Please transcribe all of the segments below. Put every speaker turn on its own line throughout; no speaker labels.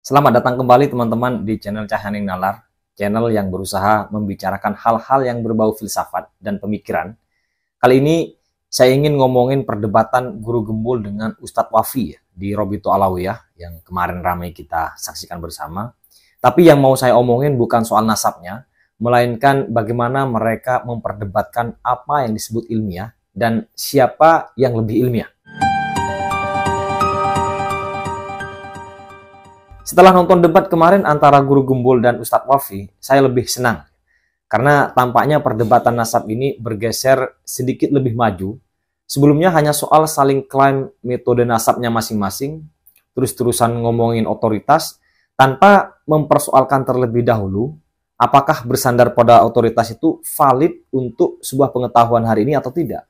Selamat datang kembali teman-teman di channel Cahyaning Nalar, channel yang berusaha membicarakan hal-hal yang berbau filsafat dan pemikiran. Kali ini saya ingin ngomongin perdebatan Guru Gembul dengan Ustadz Wafi di Robito Alawiyah yang kemarin ramai kita saksikan bersama. Tapi yang mau saya omongin bukan soal nasabnya, melainkan bagaimana mereka memperdebatkan apa yang disebut ilmiah dan siapa yang lebih ilmiah. Setelah nonton debat kemarin antara Guru Gembul dan Ustadz Wafi, saya lebih senang. Karena tampaknya perdebatan nasab ini bergeser sedikit lebih maju. Sebelumnya hanya soal saling klaim metode nasabnya masing-masing, terus-terusan ngomongin otoritas, tanpa mempersoalkan terlebih dahulu, apakah bersandar pada otoritas itu valid untuk sebuah pengetahuan hari ini atau tidak.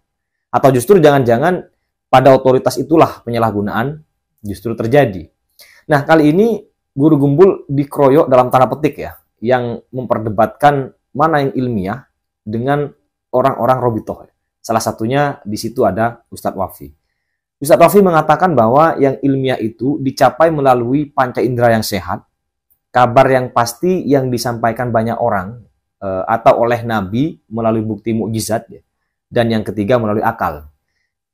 Atau justru jangan-jangan pada otoritas itulah penyalahgunaan justru terjadi. Nah, kali ini Guru Gembul dikeroyok dalam tanda petik ya, yang memperdebatkan mana yang ilmiah dengan orang-orang Robito. Salah satunya di situ ada Ustadz Wafi. Ustadz Wafi mengatakan bahwa yang ilmiah itu dicapai melalui panca indera yang sehat, kabar yang pasti yang disampaikan banyak orang, atau oleh Nabi melalui bukti mukjizat, dan yang ketiga melalui akal.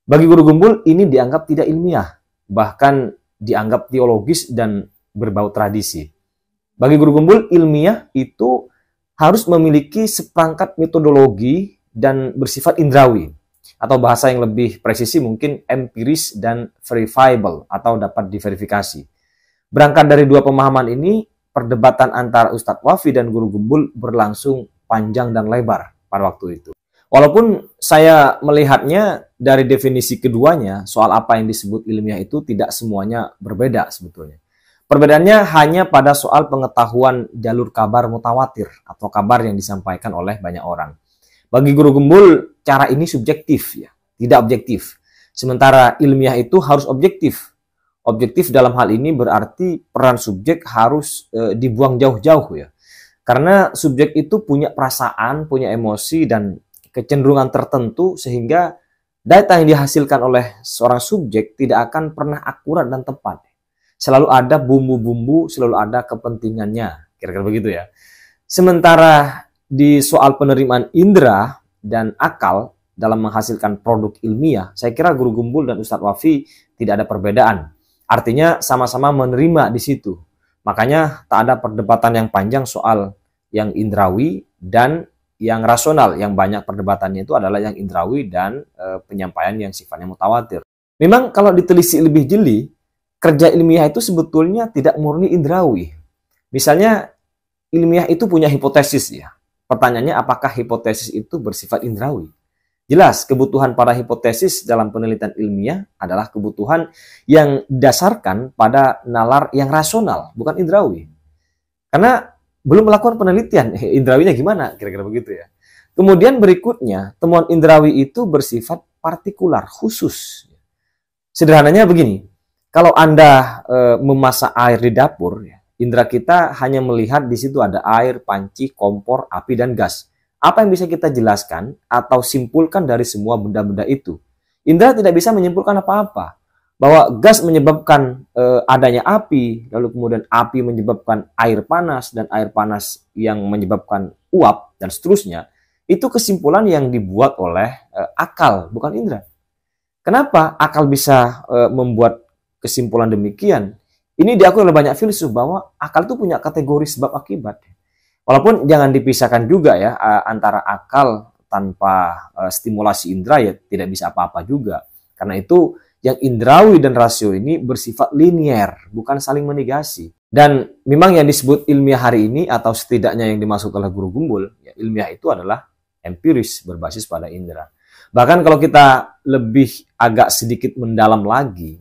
Bagi Guru Gembul ini dianggap tidak ilmiah, bahkan dianggap teologis dan berbau tradisi. Bagi Guru Gembul, ilmiah itu harus memiliki seperangkat metodologi dan bersifat indrawi. Atau bahasa yang lebih presisi mungkin empiris dan verifiable atau dapat diverifikasi. Berangkat dari dua pemahaman ini, perdebatan antara Ustadz Wafi dan Guru Gembul berlangsung panjang dan lebar pada waktu itu. Walaupun saya melihatnya dari definisi keduanya, soal apa yang disebut ilmiah itu tidak semuanya berbeda sebetulnya. Perbedaannya hanya pada soal pengetahuan jalur kabar mutawatir atau kabar yang disampaikan oleh banyak orang. Bagi Guru Gembul, cara ini subjektif, ya, tidak objektif. Sementara ilmiah itu harus objektif. Objektif dalam hal ini berarti peran subjek harus dibuang jauh-jauh, ya. Karena subjek itu punya perasaan, punya emosi, dan kecenderungan tertentu sehingga data yang dihasilkan oleh seorang subjek tidak akan pernah akurat dan tepat. Selalu ada bumbu-bumbu, selalu ada kepentingannya, kira-kira begitu ya. Sementara di soal penerimaan indera dan akal dalam menghasilkan produk ilmiah, saya kira Guru Gembul dan Ustadz Wafi tidak ada perbedaan. Artinya sama-sama menerima di situ. Makanya tak ada perdebatan yang panjang soal yang indrawi dan yang rasional. Yang banyak perdebatannya itu adalah yang indrawi dan penyampaian yang sifatnya mutawatir. Memang kalau ditelisik lebih jeli, kerja ilmiah itu sebetulnya tidak murni indrawi. Misalnya ilmiah itu punya hipotesis ya. Pertanyaannya apakah hipotesis itu bersifat indrawi? Jelas kebutuhan para hipotesis dalam penelitian ilmiah adalah kebutuhan yang didasarkan pada nalar yang rasional, bukan indrawi. Karena belum melakukan penelitian, indrawinya gimana? Kira-kira begitu ya. Kemudian berikutnya, temuan indrawi itu bersifat partikular, khusus. Sederhananya begini, kalau Anda memasak air di dapur, ya, indera kita hanya melihat di situ ada air, panci, kompor, api, dan gas. Apa yang bisa kita jelaskan atau simpulkan dari semua benda-benda itu? Indera tidak bisa menyimpulkan apa-apa. Bahwa gas menyebabkan adanya api, lalu kemudian api menyebabkan air panas, dan air panas yang menyebabkan uap, dan seterusnya, itu kesimpulan yang dibuat oleh akal, bukan indera. Kenapa akal bisa membuat kesimpulan demikian? Ini diakui oleh banyak filsuf bahwa akal itu punya kategori sebab akibat. Walaupun jangan dipisahkan juga ya, antara akal tanpa stimulasi indera ya tidak bisa apa-apa juga. Karena itu yang indrawi dan rasio ini bersifat linier, bukan saling menegasi. Dan memang yang disebut ilmiah hari ini, atau setidaknya yang dimaksud oleh Guru Gembul, ya, ilmiah itu adalah empiris, berbasis pada indera. Bahkan kalau kita lebih agak sedikit mendalam lagi,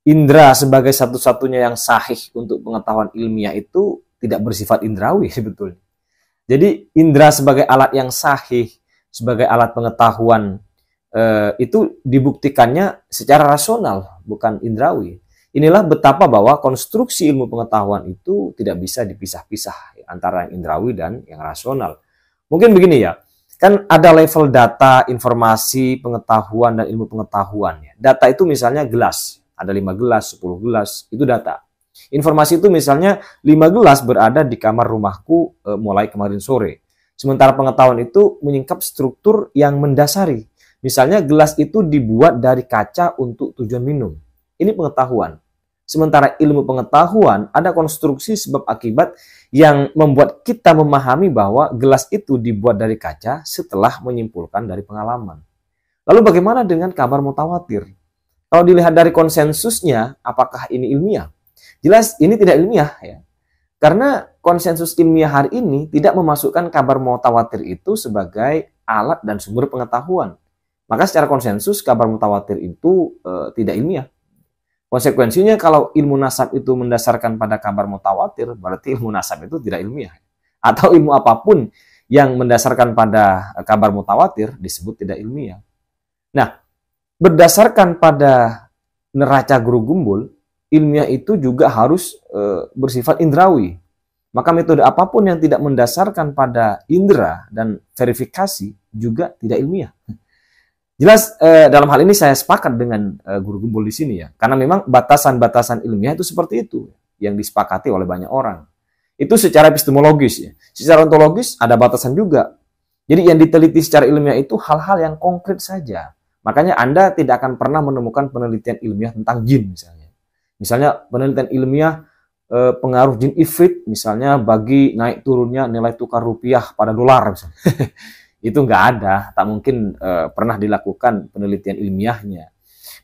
indera sebagai satu-satunya yang sahih untuk pengetahuan ilmiah itu tidak bersifat indrawi sebetulnya. Jadi indera sebagai alat yang sahih, sebagai alat pengetahuan, itu dibuktikannya secara rasional, bukan indrawi. Inilah betapa bahwa konstruksi ilmu pengetahuan itu tidak bisa dipisah-pisah antara yang indrawi dan yang rasional. Mungkin begini ya, kan ada level data, informasi, pengetahuan, dan ilmu pengetahuan. Data itu misalnya gelas, ada 5 gelas, 10 gelas, itu data. Informasi itu misalnya 5 gelas berada di kamar rumahku mulai kemarin sore. Sementara pengetahuan itu menyingkap struktur yang mendasari. Misalnya gelas itu dibuat dari kaca untuk tujuan minum. Ini pengetahuan. Sementara ilmu pengetahuan ada konstruksi sebab akibat yang membuat kita memahami bahwa gelas itu dibuat dari kaca setelah menyimpulkan dari pengalaman. Lalu bagaimana dengan kabar mutawatir? Kalau dilihat dari konsensusnya, apakah ini ilmiah? Jelas ini tidak ilmiah ya. Karena konsensus ilmiah hari ini tidak memasukkan kabar mutawatir itu sebagai alat dan sumber pengetahuan. Maka secara konsensus kabar mutawatir itu tidak ilmiah. Konsekuensinya kalau ilmu nasab itu mendasarkan pada kabar mutawatir, berarti ilmu nasab itu tidak ilmiah. Atau ilmu apapun yang mendasarkan pada kabar mutawatir disebut tidak ilmiah. Nah, berdasarkan pada neraca Guru Gumbul, ilmiah itu juga harus bersifat indrawi. Maka metode apapun yang tidak mendasarkan pada indera dan verifikasi juga tidak ilmiah. Jelas dalam hal ini saya sepakat dengan Guru Gumbul di sini ya. Karena memang batasan-batasan ilmiah itu seperti itu yang disepakati oleh banyak orang. Itu secara epistemologis ya. Secara ontologis ada batasan juga. Jadi yang diteliti secara ilmiah itu hal-hal yang konkret saja. Makanya Anda tidak akan pernah menemukan penelitian ilmiah tentang jin misalnya. Misalnya penelitian ilmiah pengaruh jin ifrit misalnya bagi naik turunnya nilai tukar rupiah pada dolar misalnya. Itu nggak ada, tak mungkin pernah dilakukan penelitian ilmiahnya.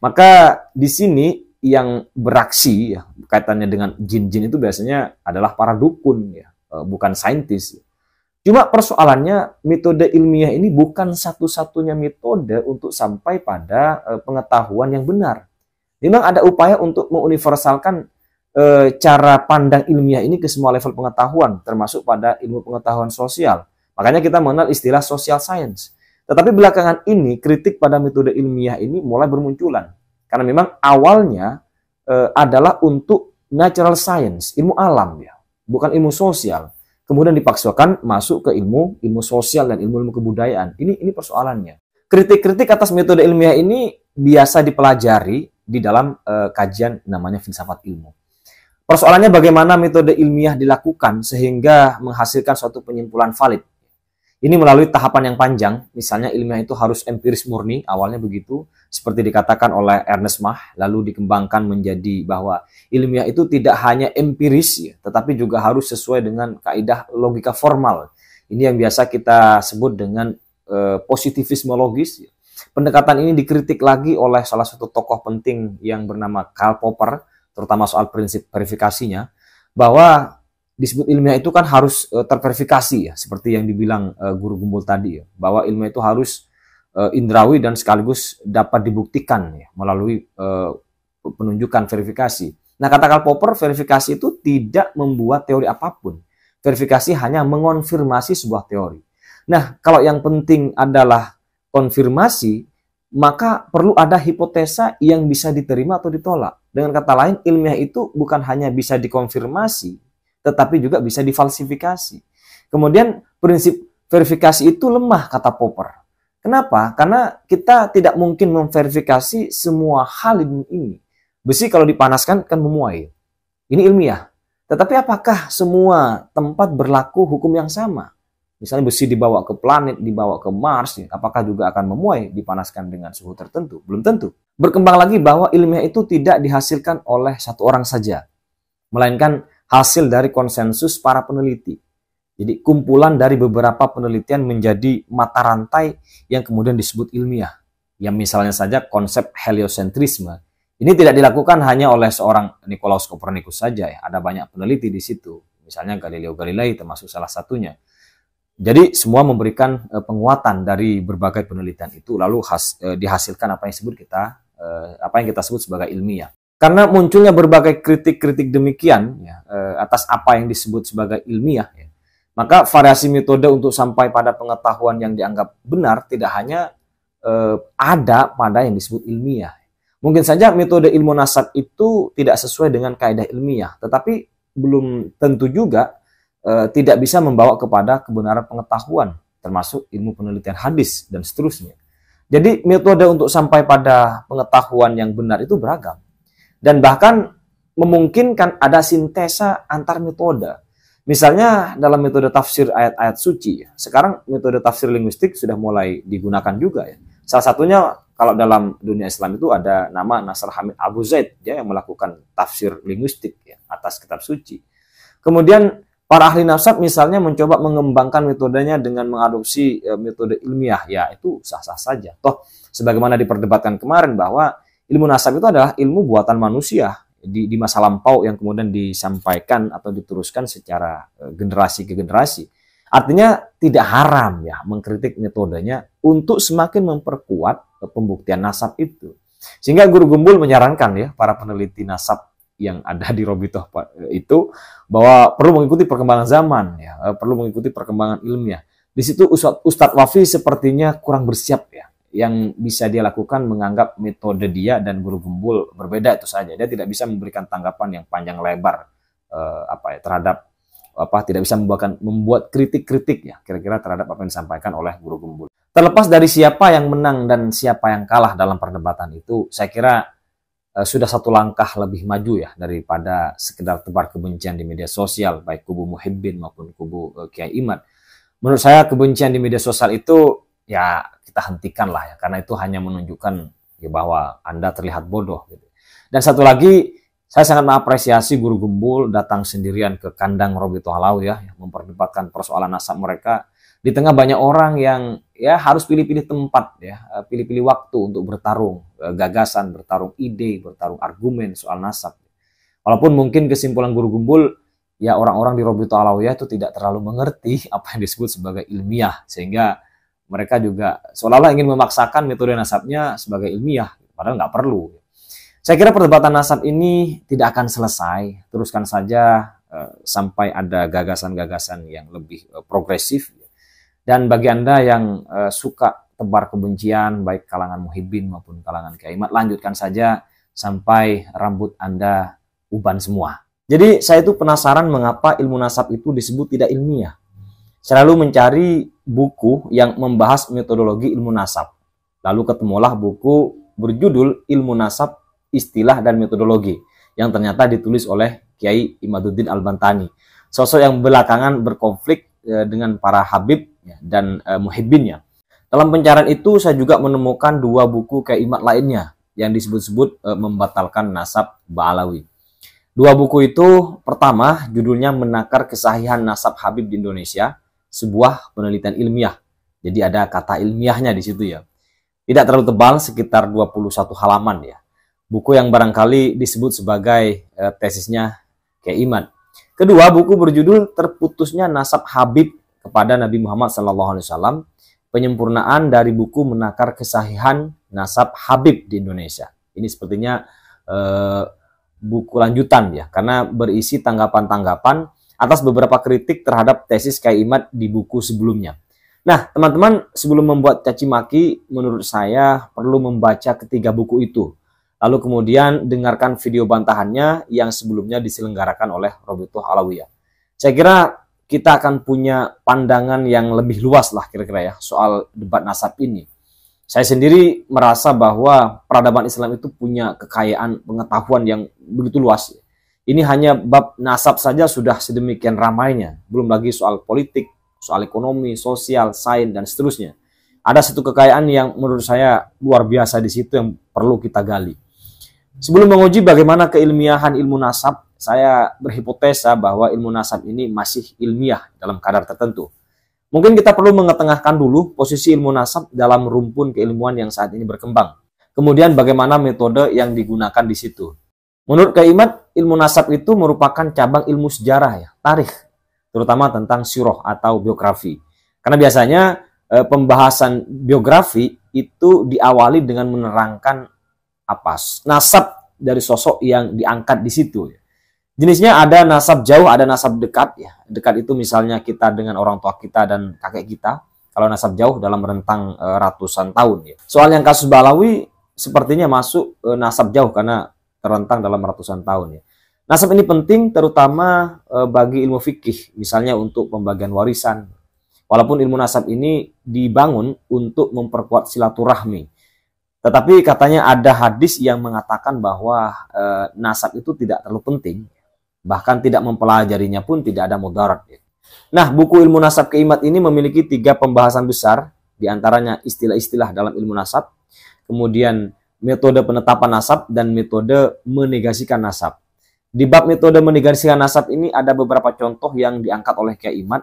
Maka di sini yang beraksi ya kaitannya dengan jin-jin itu biasanya adalah para dukun ya, bukan saintis. Cuma persoalannya metode ilmiah ini bukan satu-satunya metode untuk sampai pada pengetahuan yang benar. Memang ada upaya untuk menguniversalkan cara pandang ilmiah ini ke semua level pengetahuan, termasuk pada ilmu pengetahuan sosial. Makanya kita mengenal istilah social science. Tetapi belakangan ini kritik pada metode ilmiah ini mulai bermunculan. Karena memang awalnya adalah untuk natural science, ilmu alam ya, bukan ilmu sosial. Kemudian dipaksakan masuk ke ilmu sosial dan ilmu kebudayaan. Ini persoalannya. Kritik-kritik atas metode ilmiah ini biasa dipelajari di dalam kajian namanya filsafat ilmu. Persoalannya bagaimana metode ilmiah dilakukan sehingga menghasilkan suatu penyimpulan valid. Ini melalui tahapan yang panjang, misalnya ilmiah itu harus empiris murni, awalnya begitu, seperti dikatakan oleh Ernest Mach, lalu dikembangkan menjadi bahwa ilmiah itu tidak hanya empiris, ya, tetapi juga harus sesuai dengan kaidah logika formal. Ini yang biasa kita sebut dengan positivisme logis. Ya. Pendekatan ini dikritik lagi oleh salah satu tokoh penting yang bernama Karl Popper, terutama soal prinsip verifikasinya, bahwa disebut ilmiah itu kan harus terverifikasi ya, seperti yang dibilang Guru Gumbul tadi ya, bahwa ilmiah itu harus indrawi dan sekaligus dapat dibuktikan ya, melalui penunjukan verifikasi. Nah, kata Karl Popper, verifikasi itu tidak membuat teori apapun. Verifikasi hanya mengonfirmasi sebuah teori. Nah, kalau yang penting adalah konfirmasi, maka perlu ada hipotesa yang bisa diterima atau ditolak. Dengan kata lain, ilmiah itu bukan hanya bisa dikonfirmasi, tetapi juga bisa difalsifikasi. Kemudian prinsip verifikasi itu lemah, kata Popper. Kenapa? Karena kita tidak mungkin memverifikasi semua hal ini. Besi kalau dipanaskan kan memuai. Ini ilmiah. Tetapi apakah semua tempat berlaku hukum yang sama? Misalnya besi dibawa ke planet, dibawa ke Mars, apakah juga akan memuai dipanaskan dengan suhu tertentu? Belum tentu. Berkembang lagi bahwa ilmiah itu tidak dihasilkan oleh satu orang saja, melainkan hasil dari konsensus para peneliti. Jadi kumpulan dari beberapa penelitian menjadi mata rantai yang kemudian disebut ilmiah. Yang misalnya saja konsep heliosentrisme. Ini tidak dilakukan hanya oleh seorang Nicolaus Copernicus saja ya. Ada banyak peneliti di situ. Misalnya Galileo Galilei termasuk salah satunya. Jadi semua memberikan penguatan dari berbagai penelitian itu lalu dihasilkan apa yang kita sebut sebagai ilmiah. Karena munculnya berbagai kritik-kritik demikian ya, atas apa yang disebut sebagai ilmiah, ya, maka variasi metode untuk sampai pada pengetahuan yang dianggap benar tidak hanya ada pada yang disebut ilmiah. Mungkin saja metode ilmu nasab itu tidak sesuai dengan kaidah ilmiah, tetapi belum tentu juga tidak bisa membawa kepada kebenaran pengetahuan, termasuk ilmu penelitian hadis dan seterusnya. Jadi metode untuk sampai pada pengetahuan yang benar itu beragam. Dan bahkan memungkinkan ada sintesa antar metode. Misalnya dalam metode tafsir ayat-ayat suci, sekarang metode tafsir linguistik sudah mulai digunakan juga ya. Salah satunya kalau dalam dunia Islam itu ada nama Nasr Hamid Abu Zaid ya, yang melakukan tafsir linguistik ya, atas kitab suci. Kemudian para ahli nasab misalnya mencoba mengembangkan metodenya dengan mengadopsi metode ilmiah, ya itu sah-sah saja. Toh sebagaimana diperdebatkan kemarin bahwa ilmu nasab itu adalah ilmu buatan manusia di masa lampau yang kemudian disampaikan atau diteruskan secara generasi ke generasi. Artinya tidak haram ya mengkritik metodenya untuk semakin memperkuat pembuktian nasab itu. Sehingga Guru Gumbul menyarankan ya para peneliti nasab yang ada di Robitoh itu bahwa perlu mengikuti perkembangan zaman ya, perlu mengikuti perkembangan ilmiah. Di situ Ustadz Wafi sepertinya kurang bersiap ya. Yang bisa dia lakukan menganggap metode dia dan Guru Gumbul berbeda itu saja. Dia tidak bisa memberikan tanggapan yang panjang lebar terhadap tidak bisa membuat kritik-kritik ya kira-kira terhadap apa yang disampaikan oleh Guru Gumbul. Terlepas dari siapa yang menang dan siapa yang kalah dalam perdebatan itu, saya kira sudah satu langkah lebih maju ya daripada sekedar tebar kebencian di media sosial baik kubu Muhibbin maupun kubu Kiai Imad. Menurut saya kebencian di media sosial itu ya kita hentikan lah ya, karena itu hanya menunjukkan ya bahwa Anda terlihat bodoh gitu. Dan satu lagi, saya sangat mengapresiasi Guru Gumbul datang sendirian ke kandang Robitoh Alawi ya, memperdebatkan persoalan nasab mereka di tengah banyak orang yang ya harus pilih-pilih tempat ya, pilih-pilih waktu untuk bertarung gagasan, bertarung ide, bertarung argumen soal nasab. Walaupun mungkin kesimpulan Guru Gumbul ya orang-orang di Robitoh Alawi itu tidak terlalu mengerti apa yang disebut sebagai ilmiah, sehingga mereka juga seolah-olah ingin memaksakan metode nasabnya sebagai ilmiah, padahal nggak perlu. Saya kira perdebatan nasab ini tidak akan selesai, teruskan saja sampai ada gagasan-gagasan yang lebih progresif. Dan bagi Anda yang suka tebar kebencian, baik kalangan Muhibbin maupun kalangan Kiai Imad, lanjutkan saja sampai rambut Anda uban semua. Jadi saya itu penasaran mengapa ilmu nasab itu disebut tidak ilmiah. Selalu mencari buku yang membahas metodologi ilmu nasab. Lalu ketemulah buku berjudul Ilmu Nasab, Istilah dan Metodologi yang ternyata ditulis oleh Kiai Imaduddin Al-Bantani. Sosok yang belakangan berkonflik dengan para Habib dan Muhibbinnya. Dalam pencarian itu saya juga menemukan dua buku Kiai Imad lainnya yang disebut-sebut membatalkan nasab Ba'alawi. Dua buku itu, pertama judulnya Menakar Kesahihan Nasab Habib di Indonesia, sebuah penelitian ilmiah. Jadi ada kata ilmiahnya di situ ya. Tidak terlalu tebal, sekitar 21 halaman ya. Buku yang barangkali disebut sebagai tesisnya Kiai Imad. Kedua, buku berjudul Terputusnya Nasab Habib kepada Nabi Muhammad SAW, penyempurnaan dari buku Menakar Kesahihan Nasab Habib di Indonesia. Ini sepertinya buku lanjutan ya, karena berisi tanggapan-tanggapan atas beberapa kritik terhadap tesis Kiai Imad di buku sebelumnya. Nah, teman-teman, sebelum membuat caci maki, menurut saya perlu membaca ketiga buku itu. Lalu kemudian dengarkan video bantahannya yang sebelumnya diselenggarakan oleh Robitoh Alawiyah. Saya kira kita akan punya pandangan yang lebih luas lah kira-kira ya soal debat nasab ini. Saya sendiri merasa bahwa peradaban Islam itu punya kekayaan pengetahuan yang begitu luas. Ini hanya bab nasab saja sudah sedemikian ramainya. Belum lagi soal politik, soal ekonomi, sosial, sains, dan seterusnya. Ada satu kekayaan yang menurut saya luar biasa di situ yang perlu kita gali. Sebelum menguji bagaimana keilmiahan ilmu nasab, saya berhipotesa bahwa ilmu nasab ini masih ilmiah dalam kadar tertentu. Mungkin kita perlu mengetengahkan dulu posisi ilmu nasab dalam rumpun keilmuan yang saat ini berkembang. Kemudian bagaimana metode yang digunakan di situ. Menurut Kiai Imad, ilmu nasab itu merupakan cabang ilmu sejarah ya, tarikh, terutama tentang sirah atau biografi. Karena biasanya pembahasan biografi itu diawali dengan menerangkan nasab dari sosok yang diangkat di situ. Jenisnya ada nasab jauh, ada nasab dekat ya. Dekat itu misalnya kita dengan orang tua kita dan kakek kita. Kalau nasab jauh dalam rentang ratusan tahun ya. Soal yang kasus Ba'alawi sepertinya masuk nasab jauh karena terentang dalam ratusan tahun ya. Nasab ini penting terutama bagi ilmu fikih, misalnya untuk pembagian warisan. Walaupun ilmu nasab ini dibangun untuk memperkuat silaturahmi, Tetapi katanya ada hadis yang mengatakan bahwa nasab itu tidak terlalu penting, bahkan tidak mempelajarinya pun tidak ada mudarat. Nah, buku ilmu nasab keimat ini memiliki 3 pembahasan besar, diantaranya istilah-istilah dalam ilmu nasab, kemudian metode penetapan nasab, dan metode menegasikan nasab. Di bab metode menegasikan nasab ini ada beberapa contoh yang diangkat oleh Kiai Imad.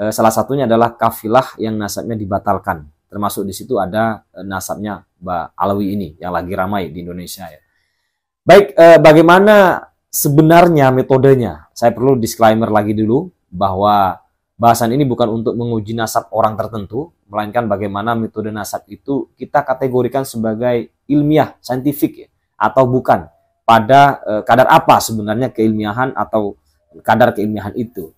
Salah satunya adalah kafilah yang nasabnya dibatalkan. Termasuk di situ ada nasabnya Mbak Alawi ini yang lagi ramai di Indonesia ya. Baik, bagaimana sebenarnya metodenya? Saya perlu disclaimer lagi dulu bahwa bahasan ini bukan untuk menguji nasab orang tertentu, melainkan bagaimana metode nasab itu kita kategorikan sebagai ilmiah, saintifik ya, atau bukan. Pada kadar apa sebenarnya keilmiahan atau kadar keilmiahan itu.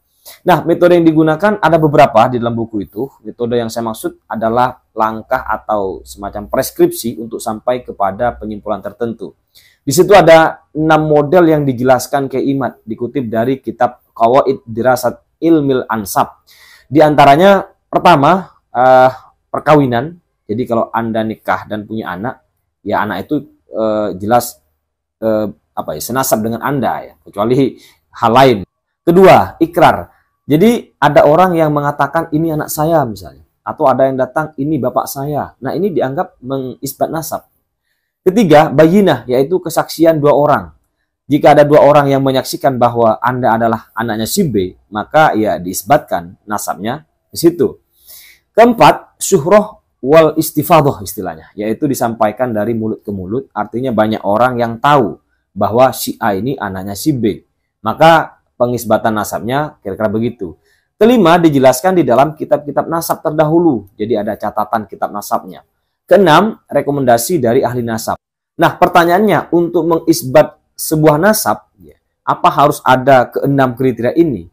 Nah, metode yang digunakan ada beberapa di dalam buku itu. Metode yang saya maksud adalah langkah atau semacam preskripsi untuk sampai kepada penyimpulan tertentu. Di situ ada 6 model yang dijelaskan Kiai Imad, dikutip dari kitab Qawaid Dirasat Ilmil Ansab. Di antaranya pertama, perkawinan. Jadi kalau Anda nikah dan punya anak, ya anak itu jelas senasab dengan Anda ya, kecuali hal lain. Kedua, ikrar. Jadi ada orang yang mengatakan ini anak saya misalnya, atau ada yang datang ini bapak saya. Nah, ini dianggap mengisbat nasab. Ketiga, bayinah, yaitu kesaksian 2 orang. Jika ada 2 orang yang menyaksikan bahwa Anda adalah anaknya si B, maka ya diisbatkan nasabnya di situ. Keempat, syuhroh wal istifadoh istilahnya, yaitu disampaikan dari mulut ke mulut, artinya banyak orang yang tahu bahwa si A ini anaknya si B. Maka pengisbatan nasabnya kira-kira begitu. Kelima, dijelaskan di dalam kitab-kitab nasab terdahulu. Jadi ada catatan kitab nasabnya. Keenam, rekomendasi dari ahli nasab. Nah, pertanyaannya, untuk mengisbat sebuah nasab, apa harus ada ke-6 kriteria ini?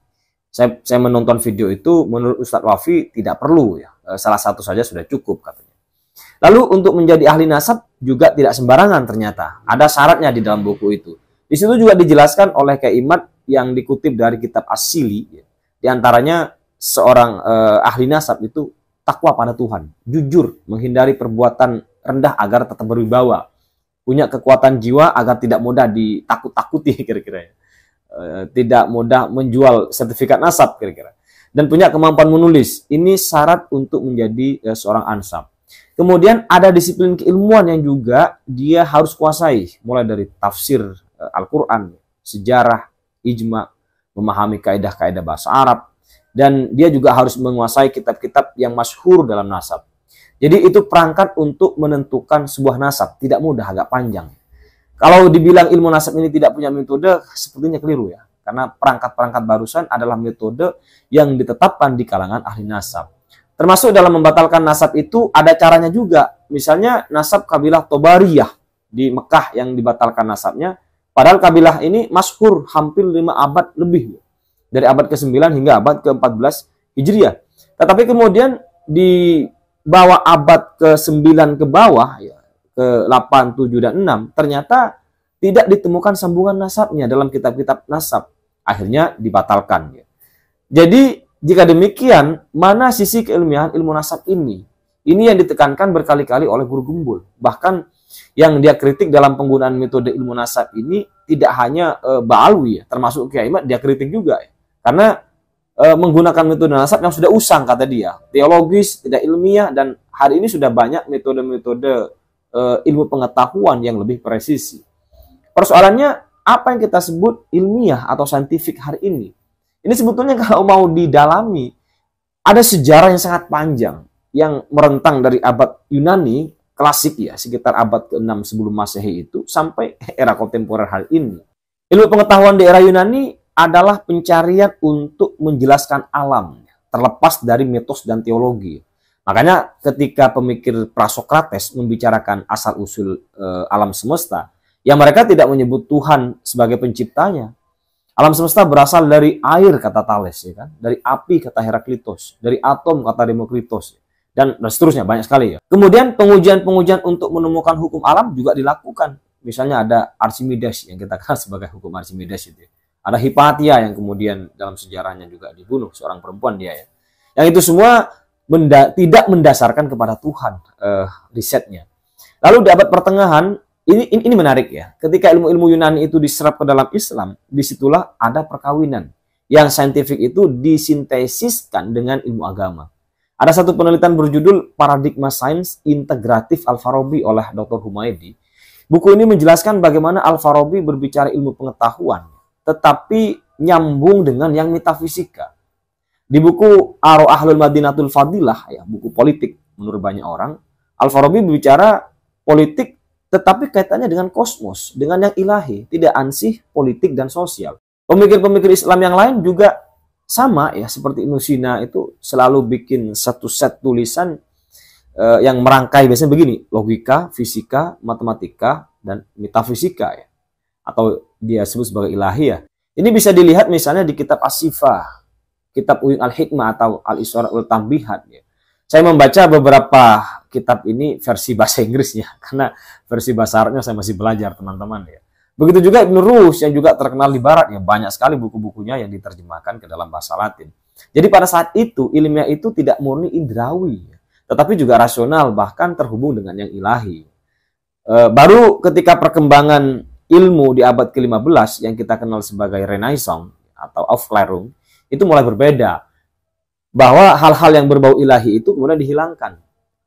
Saya menonton video itu, menurut Ustadz Wafi tidak perlu ya. Salah satu saja sudah cukup katanya. Lalu untuk menjadi ahli nasab juga tidak sembarangan ternyata. Ada syaratnya di dalam buku itu. Di situ juga dijelaskan oleh Kiai Imad yang dikutip dari kitab As-Sili, di antaranya seorang ahli nasab itu takwa pada Tuhan, jujur, menghindari perbuatan rendah agar tetap berwibawa, punya kekuatan jiwa agar tidak mudah ditakut-takuti kira-kira, tidak mudah menjual sertifikat nasab kira-kira, dan punya kemampuan menulis. Ini syarat untuk menjadi seorang ansab. Kemudian ada disiplin keilmuan yang juga dia harus kuasai, mulai dari tafsir Al-Quran, sejarah, ijma, memahami kaidah-kaidah bahasa Arab, dan dia juga harus menguasai kitab-kitab yang masyhur dalam nasab. Jadi itu perangkat untuk menentukan sebuah nasab, tidak mudah, agak panjang. Kalau dibilang ilmu nasab ini tidak punya metode, sepertinya keliru ya, karena perangkat-perangkat barusan adalah metode yang ditetapkan di kalangan ahli nasab. Termasuk dalam membatalkan nasab itu ada caranya juga. Misalnya nasab kabilah Tobariyah di Mekah yang dibatalkan nasabnya. Padahal kabilah ini masyhur hampir 5 abad lebih. Dari abad ke-9 hingga abad ke-14 Hijriah. Tetapi kemudian di bawah abad ke-9 ke bawah, ya, ke-8, 7, dan 6, ternyata tidak ditemukan sambungan nasabnya dalam kitab-kitab nasab. Akhirnya dibatalkan. Ya. Jadi, jika demikian, mana sisi keilmiahan ilmu nasab ini? Ini yang ditekankan berkali-kali oleh Guru Gumbul. Bahkan yang dia kritik dalam penggunaan metode ilmu nasab ini tidak hanya Ba'alwi ya, termasuk Kiai Imad dia kritik juga ya. Karena menggunakan metode nasab yang sudah usang kata dia, teologis, tidak ilmiah, dan hari ini sudah banyak metode-metode ilmu pengetahuan yang lebih presisi. Persoalannya apa yang kita sebut ilmiah atau saintifik hari ini? Ini sebetulnya kalau mau didalami ada sejarah yang sangat panjang yang merentang dari abad Yunani klasik ya, sekitar abad ke-6 sebelum Masehi itu sampai era kontemporer hari ini. Ilmu pengetahuan di era Yunani adalah pencarian untuk menjelaskan alam, terlepas dari mitos dan teologi. Makanya ketika pemikir Prasokrates membicarakan asal-usul alam semesta, ya mereka tidak menyebut Tuhan sebagai penciptanya. Alam semesta berasal dari air, kata Thales, ya kan? Dari api, kata Heraklitos, dari atom, kata Demokritos, dan seterusnya, banyak sekali ya. Kemudian pengujian-pengujian untuk menemukan hukum alam juga dilakukan. Misalnya ada Archimedes yang kita kenal sebagai hukum Archimedes itu. Ya. Ada Hipatia yang kemudian dalam sejarahnya juga dibunuh, seorang perempuan dia ya. Yang itu semua tidak mendasarkan kepada Tuhan risetnya. Lalu di abad pertengahan, ini menarik ya. Ketika ilmu-ilmu Yunani itu diserap ke dalam Islam, disitulah ada perkawinan. Yang saintifik itu disintesiskan dengan ilmu agama. Ada satu penelitian berjudul Paradigma Sains Integratif Al-Farabi oleh Dr. Humaydi. Buku ini menjelaskan bagaimana Al-Farabi berbicara ilmu pengetahuan, tetapi nyambung dengan yang metafisika. Di buku Aro Ahlul Madinatul Fadilah, ya, buku politik menurut banyak orang, Al-Farabi berbicara politik tetapi kaitannya dengan kosmos, dengan yang ilahi, tidak ansih politik dan sosial. Pemikir-pemikir Islam yang lain juga sama ya, seperti Ibnu Sina itu selalu bikin satu set tulisan yang merangkai biasanya begini, logika, fisika, matematika, dan metafisika ya. Atau dia sebut sebagai ilahiyah. Ini bisa dilihat misalnya di kitab As-Sifah, kitab Uyun Al-Hikmah atau Al-Isra' wal Tambihat ya. Saya membaca beberapa kitab ini versi bahasa Inggrisnya karena versi bahasa Arabnya saya masih belajar, teman-teman ya. Begitu juga Ibnu Rus yang juga terkenal di barat ya, banyak sekali buku-bukunya yang diterjemahkan ke dalam bahasa Latin. Jadi pada saat itu ilmiah itu tidak murni indrawi, tetapi juga rasional, bahkan terhubung dengan yang ilahi. Baru ketika perkembangan ilmu di abad ke-15 yang kita kenal sebagai Renaissance atau Aufklärung itu mulai berbeda, bahwa hal-hal yang berbau ilahi itu kemudian dihilangkan.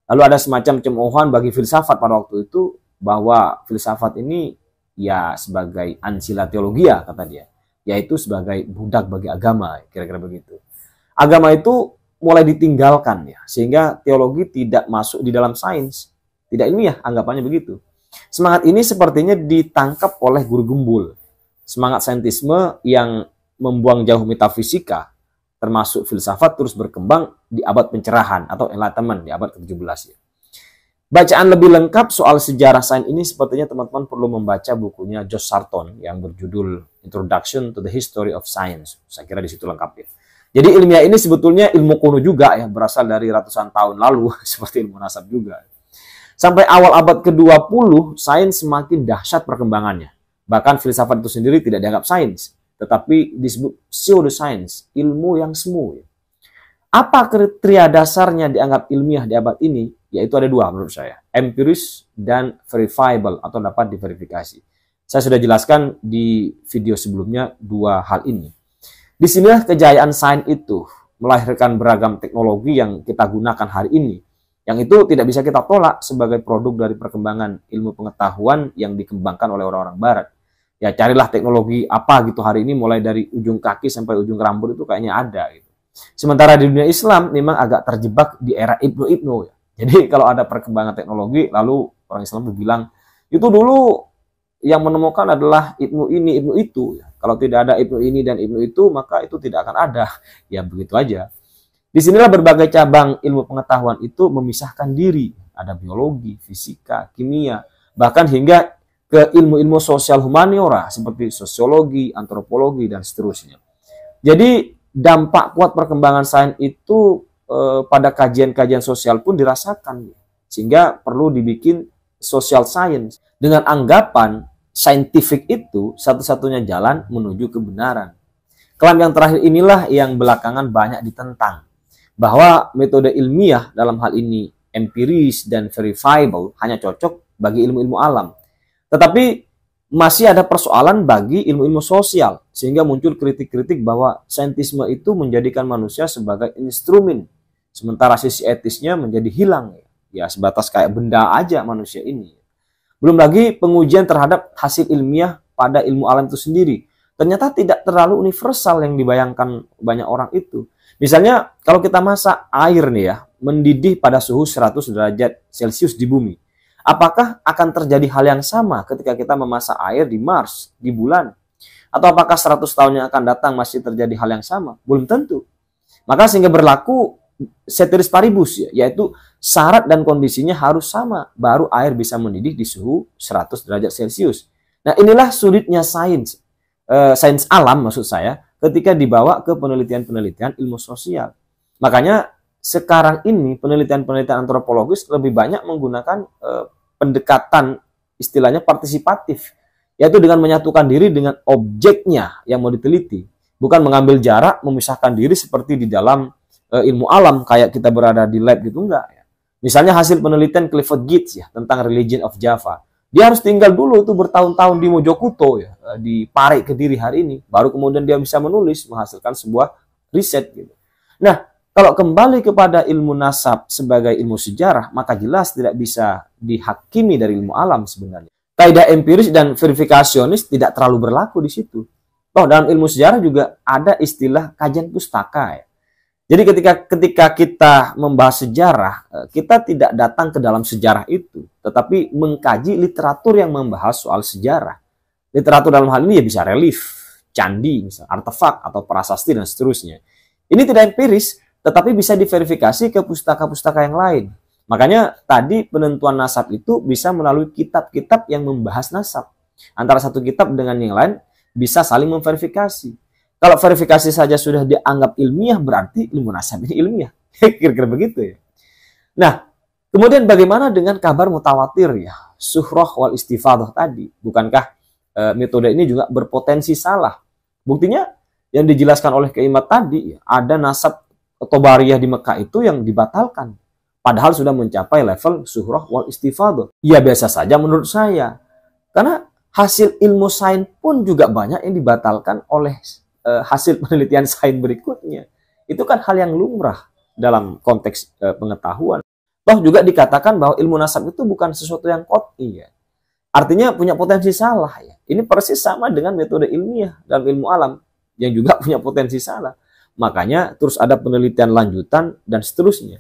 Lalu ada semacam cemoohan bagi filsafat pada waktu itu, bahwa filsafat ini ya sebagai ancilla theologia, kata dia, yaitu sebagai budak bagi agama, kira-kira begitu. Agama itu mulai ditinggalkan ya, sehingga teologi tidak masuk di dalam sains, tidak ilmiah, anggapannya begitu. Semangat ini sepertinya ditangkap oleh guru gembul. Semangat saintisme yang membuang jauh metafisika, termasuk filsafat, terus berkembang di abad pencerahan atau Enlightenment di abad ke-17 ya. Bacaan lebih lengkap soal sejarah sains ini sepertinya teman-teman perlu membaca bukunya Josh Sarton yang berjudul Introduction to the History of Science. Saya kira di situ lengkap ya. Jadi ilmiah ini sebetulnya ilmu kuno juga ya, berasal dari ratusan tahun lalu seperti ilmu nasab juga. Sampai awal abad ke-20, sains semakin dahsyat perkembangannya. Bahkan filsafat itu sendiri tidak dianggap sains, tetapi disebut pseudoscience, ilmu yang semu. Apa kriteria dasarnya dianggap ilmiah di abad ini? Yaitu ada dua menurut saya, empiris dan verifiable atau dapat diverifikasi. Saya sudah jelaskan di video sebelumnya dua hal ini. Di sinilah kejayaan sains itu melahirkan beragam teknologi yang kita gunakan hari ini, yang itu tidak bisa kita tolak sebagai produk dari perkembangan ilmu pengetahuan yang dikembangkan oleh orang-orang barat. Ya carilah teknologi apa gitu hari ini, mulai dari ujung kaki sampai ujung rambut itu kayaknya ada gitu. Sementara di dunia Islam memang agak terjebak di era Ibnu ya. Jadi kalau ada perkembangan teknologi, lalu orang Islam bilang itu dulu yang menemukan adalah Ibnu ini, Ibnu itu. Kalau tidak ada Ibnu ini dan Ibnu itu, maka itu tidak akan ada. Ya begitu aja. Disinilah berbagai cabang ilmu pengetahuan itu memisahkan diri. Ada biologi, fisika, kimia, bahkan hingga ke ilmu-ilmu sosial humaniora seperti sosiologi, antropologi, dan seterusnya. Jadi dampak kuat perkembangan sains itu pada kajian-kajian sosial pun dirasakan. Sehingga perlu dibikin social science dengan anggapan saintifik itu satu-satunya jalan menuju kebenaran. Klaim yang terakhir inilah yang belakangan banyak ditentang, bahwa metode ilmiah dalam hal ini empiris dan verifiable hanya cocok bagi ilmu-ilmu alam. Tetapi masih ada persoalan bagi ilmu-ilmu sosial, sehingga muncul kritik-kritik bahwa saintisme itu menjadikan manusia sebagai instrumen, sementara sisi etisnya menjadi hilang. Ya sebatas kayak benda aja manusia ini. Belum lagi pengujian terhadap hasil ilmiah pada ilmu alam itu sendiri. Ternyata tidak terlalu universal yang dibayangkan banyak orang itu. Misalnya kalau kita masak air nih ya, mendidih pada suhu 100 derajat Celcius di bumi. Apakah akan terjadi hal yang sama ketika kita memasak air di Mars, di bulan? Atau apakah 100 tahun yang akan datang masih terjadi hal yang sama? Belum tentu. Maka sehingga berlaku ceteris paribus ya, yaitu syarat dan kondisinya harus sama, baru air bisa mendidih di suhu 100 derajat Celcius. Nah inilah sulitnya sains, sains alam maksud saya, ketika dibawa ke penelitian-penelitian ilmu sosial. Makanya sekarang ini penelitian-penelitian antropologis lebih banyak menggunakan pendekatan istilahnya partisipatif, yaitu dengan menyatukan diri dengan objeknya yang mau diteliti, bukan mengambil jarak, memisahkan diri seperti di dalam ilmu alam kayak kita berada di lab gitu, enggak ya. Misalnya hasil penelitian Clifford Geertz ya tentang Religion of Java. Dia harus tinggal dulu itu bertahun-tahun di Mojokerto ya, di Pare Kediri hari ini, baru kemudian dia bisa menulis, menghasilkan sebuah riset gitu. Nah, kalau kembali kepada ilmu nasab sebagai ilmu sejarah, maka jelas tidak bisa dihakimi dari ilmu alam sebenarnya. Kaidah empiris dan verifikasionis tidak terlalu berlaku di situ. Toh dalam ilmu sejarah juga ada istilah kajian pustaka ya. Jadi ketika kita membahas sejarah, kita tidak datang ke dalam sejarah itu, tetapi mengkaji literatur yang membahas soal sejarah. Literatur dalam hal ini ya bisa relief, candi, misal, artefak, atau prasasti, dan seterusnya. Ini tidak empiris, tetapi bisa diverifikasi ke pustaka-pustaka yang lain. Makanya tadi penentuan nasab itu bisa melalui kitab-kitab yang membahas nasab. Antara satu kitab dengan yang lain bisa saling memverifikasi. Kalau verifikasi saja sudah dianggap ilmiah, berarti ilmu nasab ini ilmiah. Kira-kira begitu ya. Nah, kemudian bagaimana dengan kabar mutawatir ya? Suhroh wal istifadah tadi. Bukankah metode ini juga berpotensi salah? Buktinya yang dijelaskan oleh Keimat tadi, ada nasab Tobariyah di Mekah itu yang dibatalkan. Padahal sudah mencapai level suhroh wal istifadah. Ya biasa saja menurut saya. Karena hasil ilmu sains pun juga banyak yang dibatalkan oleh hasil penelitian sains berikutnya. Itu kan hal yang lumrah dalam konteks pengetahuan. Toh juga dikatakan bahwa ilmu nasab itu bukan sesuatu yang qot'i ya. Artinya punya potensi salah ya. Ini persis sama dengan metode ilmiah dalam ilmu alam yang juga punya potensi salah. Makanya terus ada penelitian lanjutan dan seterusnya.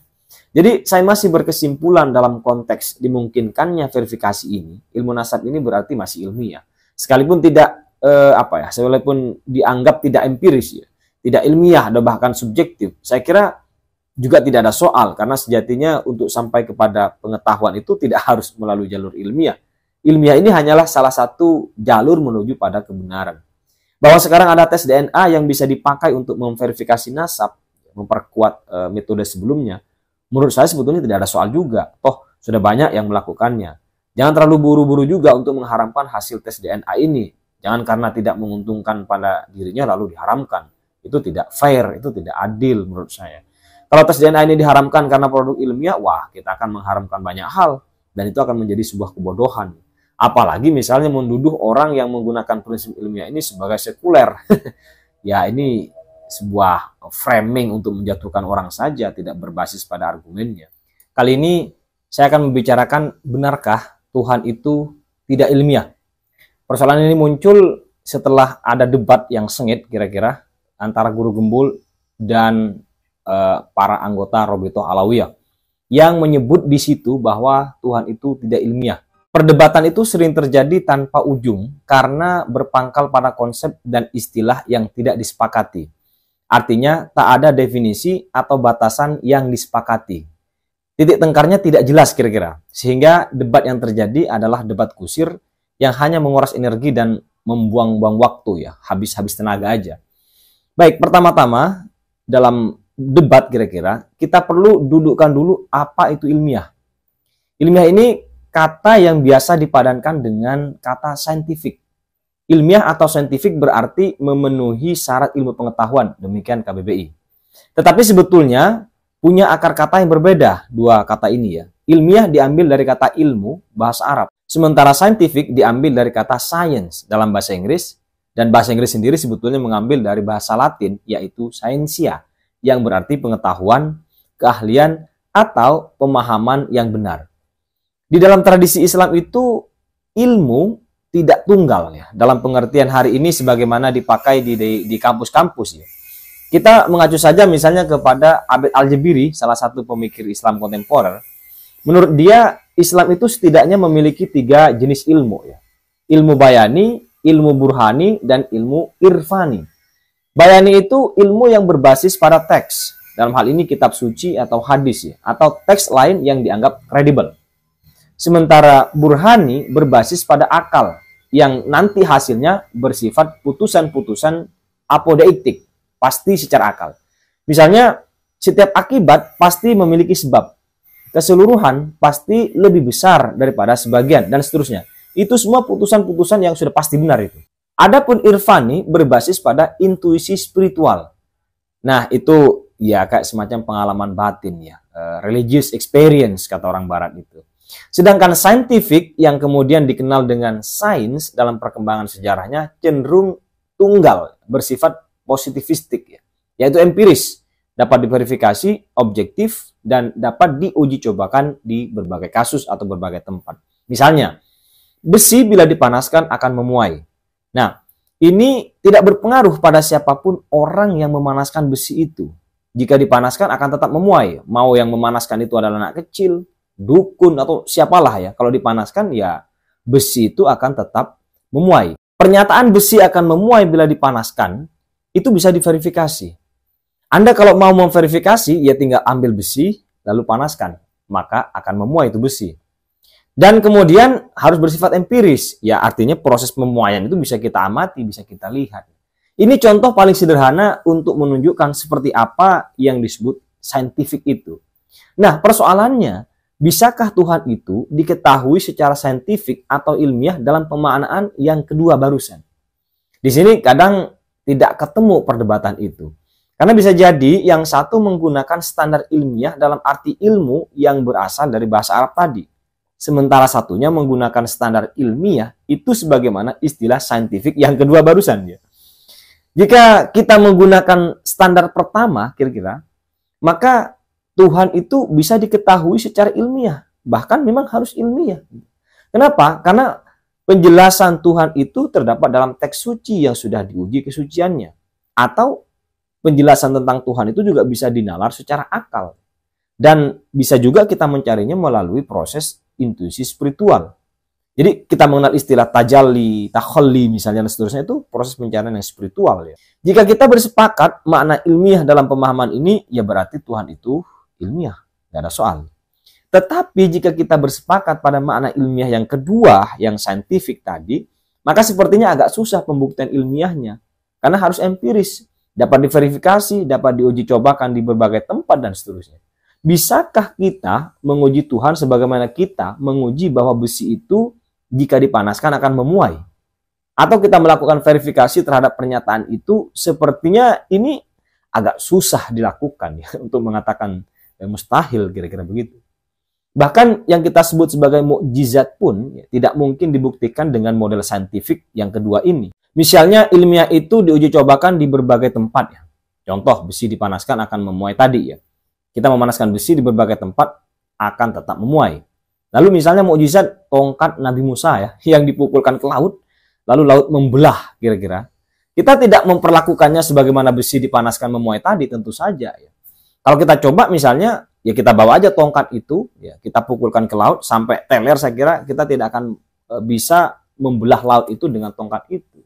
Jadi saya masih berkesimpulan dalam konteks dimungkinkannya verifikasi ini, ilmu nasab ini berarti masih ilmiah. Sekalipun tidak sekalipun dianggap tidak empiris ya, tidak ilmiah atau bahkan subjektif, saya kira juga tidak ada soal karena sejatinya untuk sampai kepada pengetahuan itu tidak harus melalui jalur ilmiah. Ilmiah ini hanyalah salah satu jalur menuju pada kebenaran. Bahwa sekarang ada tes DNA yang bisa dipakai untuk memverifikasi nasab, memperkuat metode sebelumnya, menurut saya sebetulnya tidak ada soal juga. Toh sudah banyak yang melakukannya. Jangan terlalu buru-buru juga untuk mengharamkan hasil tes DNA ini. Jangan karena tidak menguntungkan pada dirinya lalu diharamkan. Itu tidak fair, itu tidak adil menurut saya. Kalau tes DNA ini diharamkan karena produk ilmiah, wah kita akan mengharamkan banyak hal. Dan itu akan menjadi sebuah kebodohan. Apalagi misalnya menduduh orang yang menggunakan prinsip ilmiah ini sebagai sekuler. Ya ini sebuah framing untuk menjatuhkan orang saja, tidak berbasis pada argumennya. Kali ini saya akan membicarakan benarkah Tuhan itu tidak ilmiah. Persoalan ini muncul setelah ada debat yang sengit kira-kira antara Guru Gembul dan para anggota Robitoh Alawiyah yang menyebut di situ bahwa Tuhan itu tidak ilmiah. Perdebatan itu sering terjadi tanpa ujung karena berpangkal pada konsep dan istilah yang tidak disepakati. Artinya tak ada definisi atau batasan yang disepakati. Titik tengkarnya tidak jelas kira-kira. Sehingga debat yang terjadi adalah debat kusir yang hanya menguras energi dan membuang-buang waktu ya, habis-habis tenaga aja. Baik, pertama-tama dalam debat kira-kira kita perlu dudukkan dulu apa itu ilmiah. Ilmiah ini kata yang biasa dipadankan dengan kata scientific. Ilmiah atau saintifik berarti memenuhi syarat ilmu pengetahuan, demikian KBBI. Tetapi sebetulnya punya akar kata yang berbeda, dua kata ini ya. Ilmiah diambil dari kata ilmu, bahasa Arab. Sementara scientific diambil dari kata science dalam bahasa Inggris. Dan bahasa Inggris sendiri sebetulnya mengambil dari bahasa Latin, yaitu scientia, yang berarti pengetahuan, keahlian, atau pemahaman yang benar. Di dalam tradisi Islam itu, ilmu tidak tunggal ya dalam pengertian hari ini sebagaimana dipakai di kampus-kampus ya. Kita mengacu saja misalnya kepada Abed Al-Jabiri, salah satu pemikir Islam kontemporer. Menurut dia Islam itu setidaknya memiliki 3 jenis ilmu ya. Ilmu bayani, ilmu burhani, dan ilmu irfani. Bayani itu ilmu yang berbasis pada teks. Dalam hal ini kitab suci atau hadis ya, atau teks lain yang dianggap kredibel. Sementara burhani berbasis pada akal yang nanti hasilnya bersifat putusan-putusan apodeiktik, pasti secara akal. Misalnya, setiap akibat pasti memiliki sebab. Keseluruhan pasti lebih besar daripada sebagian, dan seterusnya. Itu semua putusan-putusan yang sudah pasti benar itu. Adapun irfani berbasis pada intuisi spiritual. Nah, itu ya kayak semacam pengalaman batin ya. religious experience kata orang barat itu. Sedangkan scientific yang kemudian dikenal dengan sains dalam perkembangan sejarahnya cenderung tunggal, bersifat positivistik ya, yaitu empiris, dapat diverifikasi, objektif, dan dapat diuji cobakan di berbagai kasus atau berbagai tempat. Misalnya, besi bila dipanaskan akan memuai. Nah, ini tidak berpengaruh pada siapapun orang yang memanaskan besi itu. Jika dipanaskan akan tetap memuai. Mau yang memanaskan itu adalah anak kecil, dukun, atau siapalah ya. Kalau dipanaskan ya besi itu akan tetap memuai. Pernyataan besi akan memuai bila dipanaskan itu bisa diverifikasi. Anda kalau mau memverifikasi ya tinggal ambil besi lalu panaskan. Maka akan memuai itu besi. Dan kemudian harus bersifat empiris. Ya artinya proses pemuaian itu bisa kita amati, bisa kita lihat. Ini contoh paling sederhana untuk menunjukkan seperti apa yang disebut scientific itu. Nah persoalannya, bisakah Tuhan itu diketahui secara saintifik atau ilmiah dalam pemaknaan yang kedua barusan? Di sini kadang tidak ketemu perdebatan itu. Karena bisa jadi yang satu menggunakan standar ilmiah dalam arti ilmu yang berasal dari bahasa Arab tadi. Sementara satunya menggunakan standar ilmiah itu sebagaimana istilah saintifik yang kedua barusan. Ya. Jika kita menggunakan standar pertama kira-kira, maka Tuhan itu bisa diketahui secara ilmiah. Bahkan memang harus ilmiah. Kenapa? Karena penjelasan Tuhan itu terdapat dalam teks suci yang sudah diuji kesuciannya. Atau penjelasan tentang Tuhan itu juga bisa dinalar secara akal. Dan bisa juga kita mencarinya melalui proses intuisi spiritual. Jadi kita mengenal istilah tajalli, takhalli misalnya dan seterusnya itu proses pencarian yang spiritual ya. Jika kita bersepakat makna ilmiah dalam pemahaman ini ya berarti Tuhan itu ilmiah, nggak ada soal. Tetapi jika kita bersepakat pada makna ilmiah yang kedua, yang saintifik tadi, maka sepertinya agak susah pembuktian ilmiahnya karena harus empiris, dapat diverifikasi, dapat diuji cobakan di berbagai tempat dan seterusnya. Bisakah kita menguji Tuhan sebagaimana kita menguji bahwa besi itu jika dipanaskan akan memuai? Atau kita melakukan verifikasi terhadap pernyataan itu? Sepertinya ini agak susah dilakukan ya, untuk mengatakan mustahil kira-kira begitu. Bahkan yang kita sebut sebagai mukjizat pun ya, tidak mungkin dibuktikan dengan model saintifik yang kedua ini. Misalnya ilmiah itu diuji cobakan di berbagai tempat ya. Contoh besi dipanaskan akan memuai tadi ya. Kita memanaskan besi di berbagai tempat akan tetap memuai. Lalu misalnya mukjizat tongkat Nabi Musa ya, yang dipukulkan ke laut, lalu laut membelah kira-kira. Kita tidak memperlakukannya sebagaimana besi dipanaskan memuai tadi tentu saja ya. Kalau kita coba misalnya, ya kita bawa aja tongkat itu, ya kita pukulkan ke laut sampai teler, saya kira kita tidak akan bisa membelah laut itu dengan tongkat itu.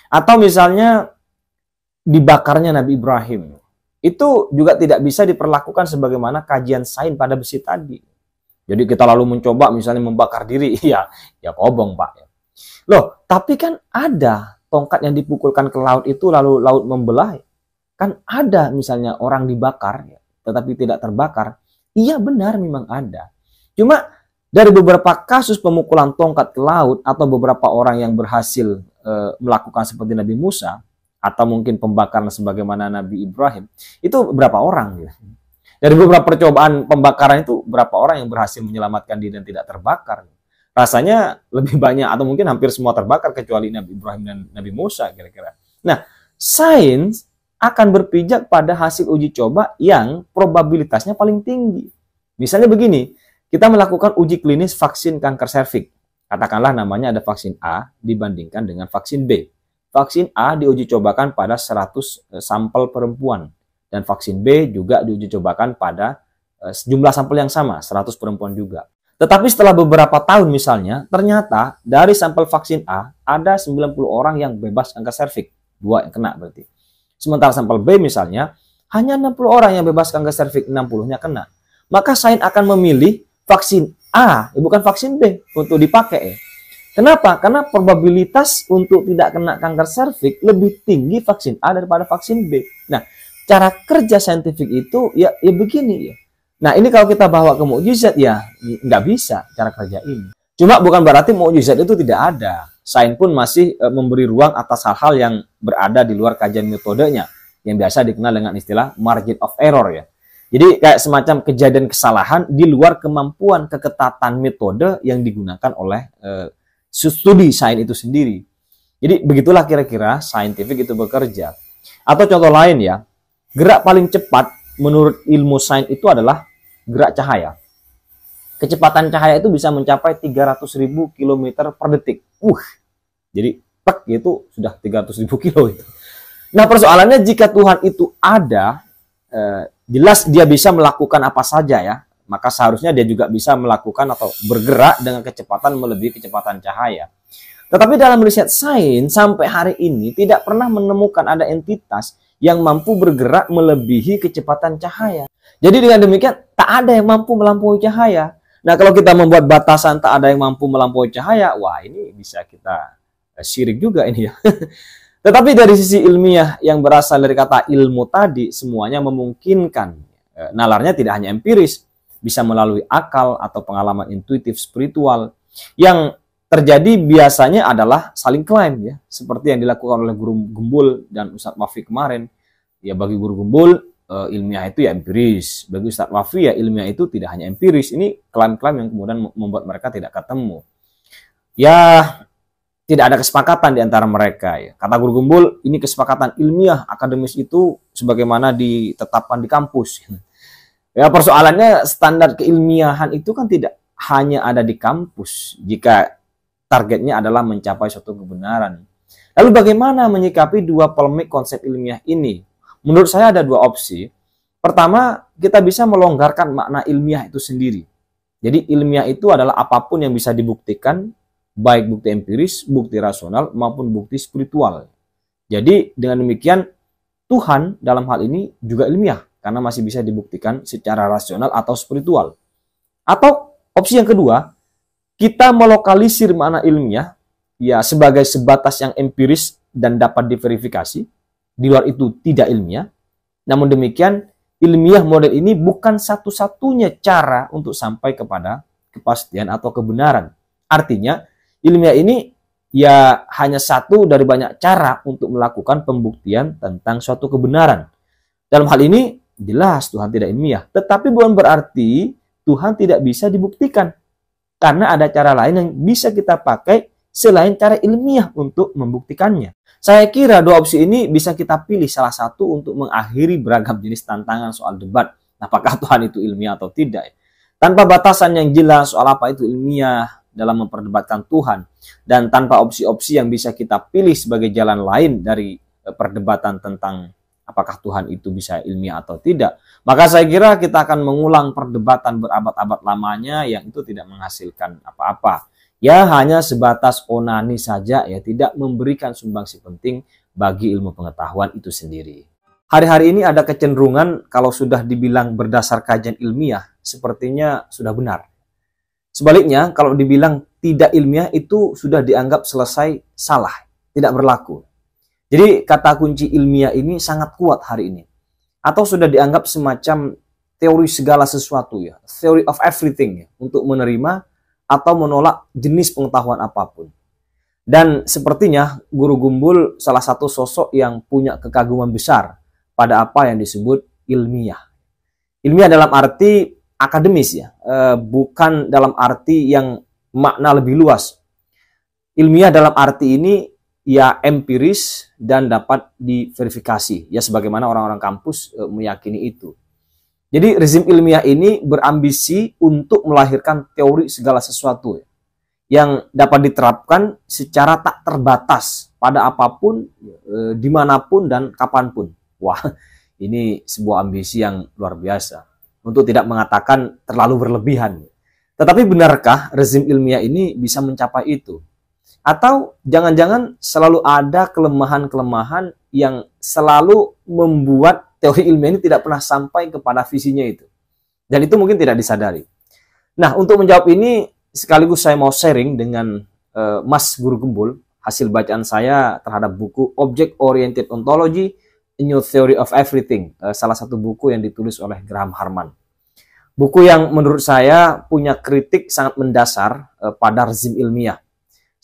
Atau misalnya dibakarnya Nabi Ibrahim. Itu juga tidak bisa diperlakukan sebagaimana kajian sains pada besi tadi. Jadi kita lalu mencoba misalnya membakar diri, ya kobong Pak. Loh, tapi kan ada tongkat yang dipukulkan ke laut itu lalu laut membelah. Kan ada misalnya orang dibakar, ya, tetapi tidak terbakar. Iya benar memang ada. Cuma dari beberapa kasus pemukulan tongkat ke laut atau beberapa orang yang berhasil melakukan seperti Nabi Musa, atau mungkin pembakaran sebagaimana Nabi Ibrahim, itu berapa orang? Ya? Dari beberapa percobaan pembakaran itu, berapa orang yang berhasil menyelamatkan diri dan tidak terbakar? Rasanya lebih banyak, atau mungkin hampir semua terbakar, kecuali Nabi Ibrahim dan Nabi Musa kira-kira. Nah, sains akan berpijak pada hasil uji coba yang probabilitasnya paling tinggi. Misalnya begini, kita melakukan uji klinis vaksin kanker serviks. Katakanlah namanya ada vaksin A dibandingkan dengan vaksin B. Vaksin A diuji cobakan pada 100 sampel perempuan. Dan vaksin B juga diuji cobakan pada jumlah sampel yang sama, 100 perempuan juga. Tetapi setelah beberapa tahun misalnya, ternyata dari sampel vaksin A, ada 90 orang yang bebas kanker serviks. 2 yang kena berarti. Sementara sampel B misalnya, hanya 60 orang yang bebas kanker serviks, 60-nya kena. Maka sains akan memilih vaksin A, bukan vaksin B, untuk dipakai. Kenapa? Karena probabilitas untuk tidak kena kanker serviks lebih tinggi vaksin A daripada vaksin B. Nah, cara kerja saintifik itu ya begini ya. Nah, ini kalau kita bawa ke mukjizat ya nggak bisa cara kerja ini. Cuma bukan berarti mukjizat itu tidak ada. Sains pun masih memberi ruang atas hal-hal yang berada di luar kajian metodenya, yang biasa dikenal dengan istilah margin of error ya. Jadi kayak semacam kejadian kesalahan di luar kemampuan keketatan metode yang digunakan oleh studi sains itu sendiri. Jadi begitulah kira-kira scientific itu bekerja. Atau contoh lain ya, gerak paling cepat menurut ilmu sains itu adalah gerak cahaya. Kecepatan cahaya itu bisa mencapai 300.000 km per detik. Jadi pek itu sudah 300.000 kilo itu. Nah persoalannya jika Tuhan itu ada, jelas dia bisa melakukan apa saja ya. Maka seharusnya dia juga bisa melakukan atau bergerak dengan kecepatan melebihi kecepatan cahaya. Tetapi dalam riset sains sampai hari ini tidak pernah menemukan ada entitas yang mampu bergerak melebihi kecepatan cahaya. Jadi dengan demikian tak ada yang mampu melampaui cahaya. Nah kalau kita membuat batasan tak ada yang mampu melampaui cahaya, wah ini bisa kita syirik juga ini ya. Tetapi dari sisi ilmiah yang berasal dari kata ilmu tadi, semuanya memungkinkan. Nalarnya tidak hanya empiris, bisa melalui akal atau pengalaman intuitif spiritual. Yang terjadi biasanya adalah saling klaim ya, seperti yang dilakukan oleh Guru Gembul dan Ustadz Wafi kemarin. Ya bagi Guru Gembul ilmiah itu ya empiris, bagi Ustadz Wafi ya ilmiah itu tidak hanya empiris. Ini klaim-klaim yang kemudian membuat mereka tidak ketemu. Ya tidak ada kesepakatan di antara mereka ya. Kata Guru Gembul, ini kesepakatan ilmiah akademis itu sebagaimana ditetapkan di kampus. Ya persoalannya standar keilmiahan itu kan tidak hanya ada di kampus jika targetnya adalah mencapai suatu kebenaran. Lalu bagaimana menyikapi dua polemik konsep ilmiah ini? Menurut saya ada dua opsi. Pertama, kita bisa melonggarkan makna ilmiah itu sendiri. Jadi ilmiah itu adalah apapun yang bisa dibuktikan, baik bukti empiris, bukti rasional, maupun bukti spiritual. Jadi dengan demikian Tuhan dalam hal ini juga ilmiah, karena masih bisa dibuktikan secara rasional atau spiritual. Atau opsi yang kedua, kita melokalisir makna ilmiah ya sebagai sebatas yang empiris dan dapat diverifikasi. Di luar itu tidak ilmiah. Namun demikian, ilmiah model ini bukan satu-satunya cara untuk sampai kepada kepastian atau kebenaran. Artinya, ilmiah ini ya hanya satu dari banyak cara untuk melakukan pembuktian tentang suatu kebenaran. Dalam hal ini, jelas Tuhan tidak ilmiah. Tetapi bukan berarti Tuhan tidak bisa dibuktikan. Karena ada cara lain yang bisa kita pakai selain cara ilmiah untuk membuktikannya. Saya kira dua opsi ini bisa kita pilih salah satu untuk mengakhiri beragam jenis tantangan soal debat. Apakah Tuhan itu ilmiah atau tidak. Tanpa batasan yang jelas soal apa itu ilmiah dalam memperdebatkan Tuhan. Dan tanpa opsi-opsi yang bisa kita pilih sebagai jalan lain dari perdebatan tentang apakah Tuhan itu bisa ilmiah atau tidak. Maka saya kira kita akan mengulang perdebatan berabad-abad lamanya yang itu tidak menghasilkan apa-apa. Ya hanya sebatas onani saja ya, tidak memberikan sumbangsi penting bagi ilmu pengetahuan itu sendiri. Hari-hari ini ada kecenderungan kalau sudah dibilang berdasar kajian ilmiah, sepertinya sudah benar. Sebaliknya kalau dibilang tidak ilmiah itu sudah dianggap selesai salah, tidak berlaku. Jadi kata kunci ilmiah ini sangat kuat hari ini. Atau sudah dianggap semacam teori segala sesuatu ya, theory of everything ya, untuk menerima atau menolak jenis pengetahuan apapun. Dan sepertinya Guru Gembul salah satu sosok yang punya kekaguman besar pada apa yang disebut ilmiah. Ilmiah dalam arti akademis ya, bukan dalam arti yang makna lebih luas. Ilmiah dalam arti ini ya empiris dan dapat diverifikasi ya, sebagaimana orang-orang kampus meyakini itu. Jadi rezim ilmiah ini berambisi untuk melahirkan teori segala sesuatu ya, yang dapat diterapkan secara tak terbatas pada apapun, dimanapun dan kapanpun. Wah, ini sebuah ambisi yang luar biasa, untuk tidak mengatakan terlalu berlebihan. Tetapi benarkah rezim ilmiah ini bisa mencapai itu? Atau jangan-jangan selalu ada kelemahan-kelemahan yang selalu membuat teori ilmiah ini tidak pernah sampai kepada visinya itu. Dan itu mungkin tidak disadari. Nah, untuk menjawab ini, sekaligus saya mau sharing dengan Mas Guru Gembul, hasil bacaan saya terhadap buku Object Oriented Ontology, A New Theory of Everything, salah satu buku yang ditulis oleh Graham Harman. Buku yang menurut saya punya kritik sangat mendasar pada rezim ilmiah.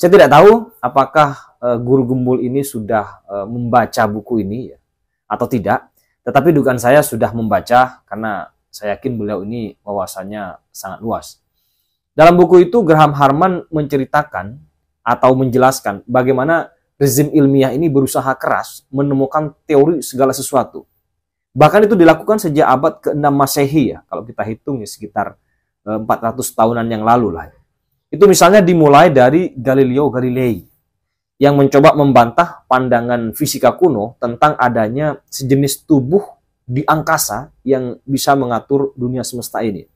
Saya tidak tahu apakah Guru Gembul ini sudah membaca buku ini ya, atau tidak. Tetapi dugaan saya sudah membaca, karena saya yakin beliau ini wawasannya sangat luas. Dalam buku itu Graham Harman menceritakan atau menjelaskan bagaimana rezim ilmiah ini berusaha keras menemukan teori segala sesuatu. Bahkan itu dilakukan sejak abad ke-6 Masehi ya, kalau kita hitung ya sekitar 400 tahunan yang lalu lah. Itu misalnya dimulai dari Galileo Galilei yang mencoba membantah pandangan fisika kuno tentang adanya sejenis tubuh di angkasa yang bisa mengatur dunia semesta ini.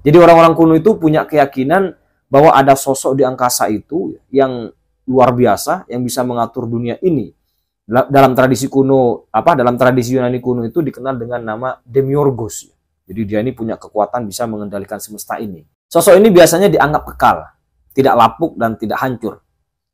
Jadi orang-orang kuno itu punya keyakinan bahwa ada sosok di angkasa itu yang luar biasa yang bisa mengatur dunia ini. Dalam tradisi kuno, dalam tradisi Yunani kuno itu dikenal dengan nama Demiurgos. Jadi dia ini punya kekuatan bisa mengendalikan semesta ini. Sosok ini biasanya dianggap kekal, tidak lapuk dan tidak hancur.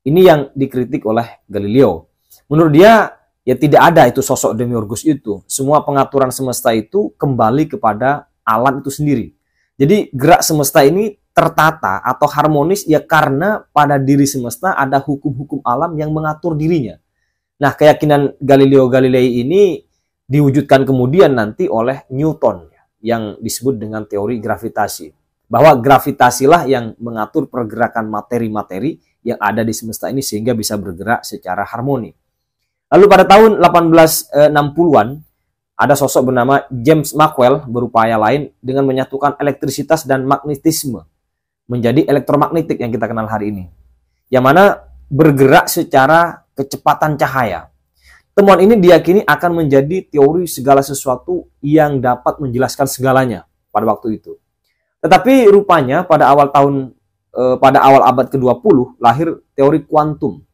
Ini yang dikritik oleh Galileo. Menurut dia, ya tidak ada itu sosok Demiurgos itu. Semua pengaturan semesta itu kembali kepada alam itu sendiri. Jadi gerak semesta ini tertata atau harmonis ya karena pada diri semesta ada hukum-hukum alam yang mengatur dirinya. Nah, keyakinan Galileo Galilei ini diwujudkan kemudian nanti oleh Newton yang disebut dengan teori gravitasi. Bahwa gravitasilah yang mengatur pergerakan materi-materi yang ada di semesta ini sehingga bisa bergerak secara harmoni. Lalu pada tahun 1860-an ada sosok bernama James Maxwell berupaya lain dengan menyatukan elektrisitas dan magnetisme menjadi elektromagnetik yang kita kenal hari ini. Yang mana bergerak secara kecepatan cahaya. Temuan ini diyakini akan menjadi teori segala sesuatu yang dapat menjelaskan segalanya pada waktu itu. Tetapi rupanya pada awal abad ke-20 lahir teori kuantum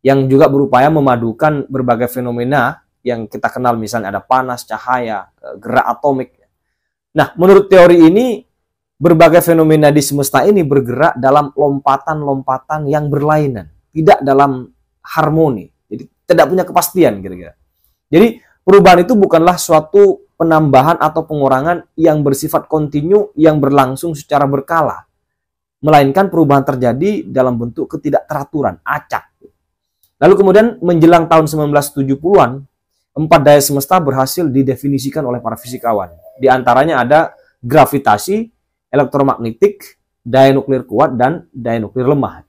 yang juga berupaya memadukan berbagai fenomena yang kita kenal, misalnya ada panas, cahaya, gerak atomik. Nah, menurut teori ini berbagai fenomena di semesta ini bergerak dalam lompatan-lompatan yang berlainan, tidak dalam harmoni. Jadi tidak punya kepastian kira-kira. Jadi perubahan itu bukanlah suatu penambahan atau pengurangan yang bersifat kontinu yang berlangsung secara berkala, melainkan perubahan terjadi dalam bentuk ketidakteraturan, acak. Lalu kemudian menjelang tahun 1970-an, 4 daya semesta berhasil didefinisikan oleh para fisikawan. Di antaranya ada gravitasi, elektromagnetik, daya nuklir kuat, dan daya nuklir lemah.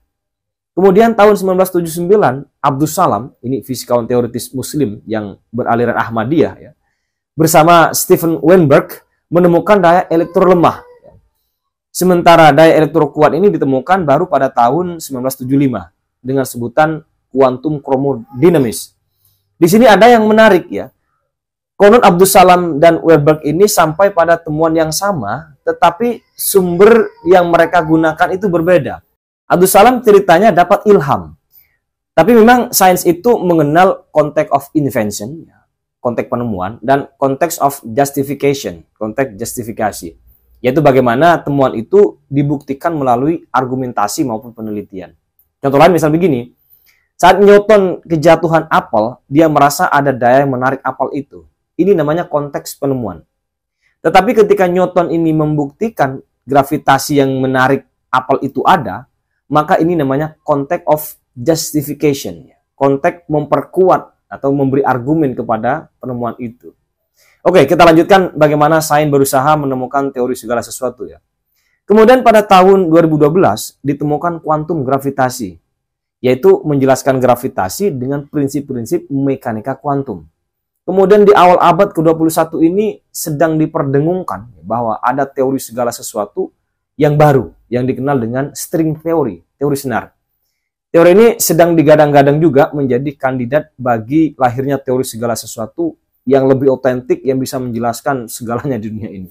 Kemudian tahun 1979, Abdus Salam, ini fisikawan teoritis muslim yang beraliran Ahmadiyah, ya, bersama Stephen Weinberg menemukan daya elektro lemah. Sementara daya elektro kuat ini ditemukan baru pada tahun 1975 dengan sebutan quantum chromodynamics. Di sini ada yang menarik ya. Konon Abdus Salam dan Weinberg ini sampai pada temuan yang sama, tetapi sumber yang mereka gunakan itu berbeda. Abdus Salam ceritanya dapat ilham. Tapi memang sains itu mengenal konteks of invention, konteks penemuan, dan konteks of justification, konteks justifikasi. Yaitu bagaimana temuan itu dibuktikan melalui argumentasi maupun penelitian. Contoh lain misal begini. Saat Newton kejatuhan apel, dia merasa ada daya yang menarik apel itu. Ini namanya konteks penemuan. Tetapi ketika Newton ini membuktikan gravitasi yang menarik apel itu ada, maka ini namanya konteks of justification. Konteks memperkuat atau memberi argumen kepada penemuan itu. Oke, kita lanjutkan bagaimana sains berusaha menemukan teori segala sesuatu ya. Kemudian pada tahun 2012 ditemukan kuantum gravitasi, yaitu menjelaskan gravitasi dengan prinsip-prinsip mekanika kuantum. Kemudian di awal abad ke-21 ini sedang diperdengungkan bahwa ada teori segala sesuatu yang baru, yang dikenal dengan string theory, teori senar. Teori ini sedang digadang-gadang juga menjadi kandidat bagi lahirnya teori segala sesuatu yang lebih otentik, yang bisa menjelaskan segalanya di dunia ini.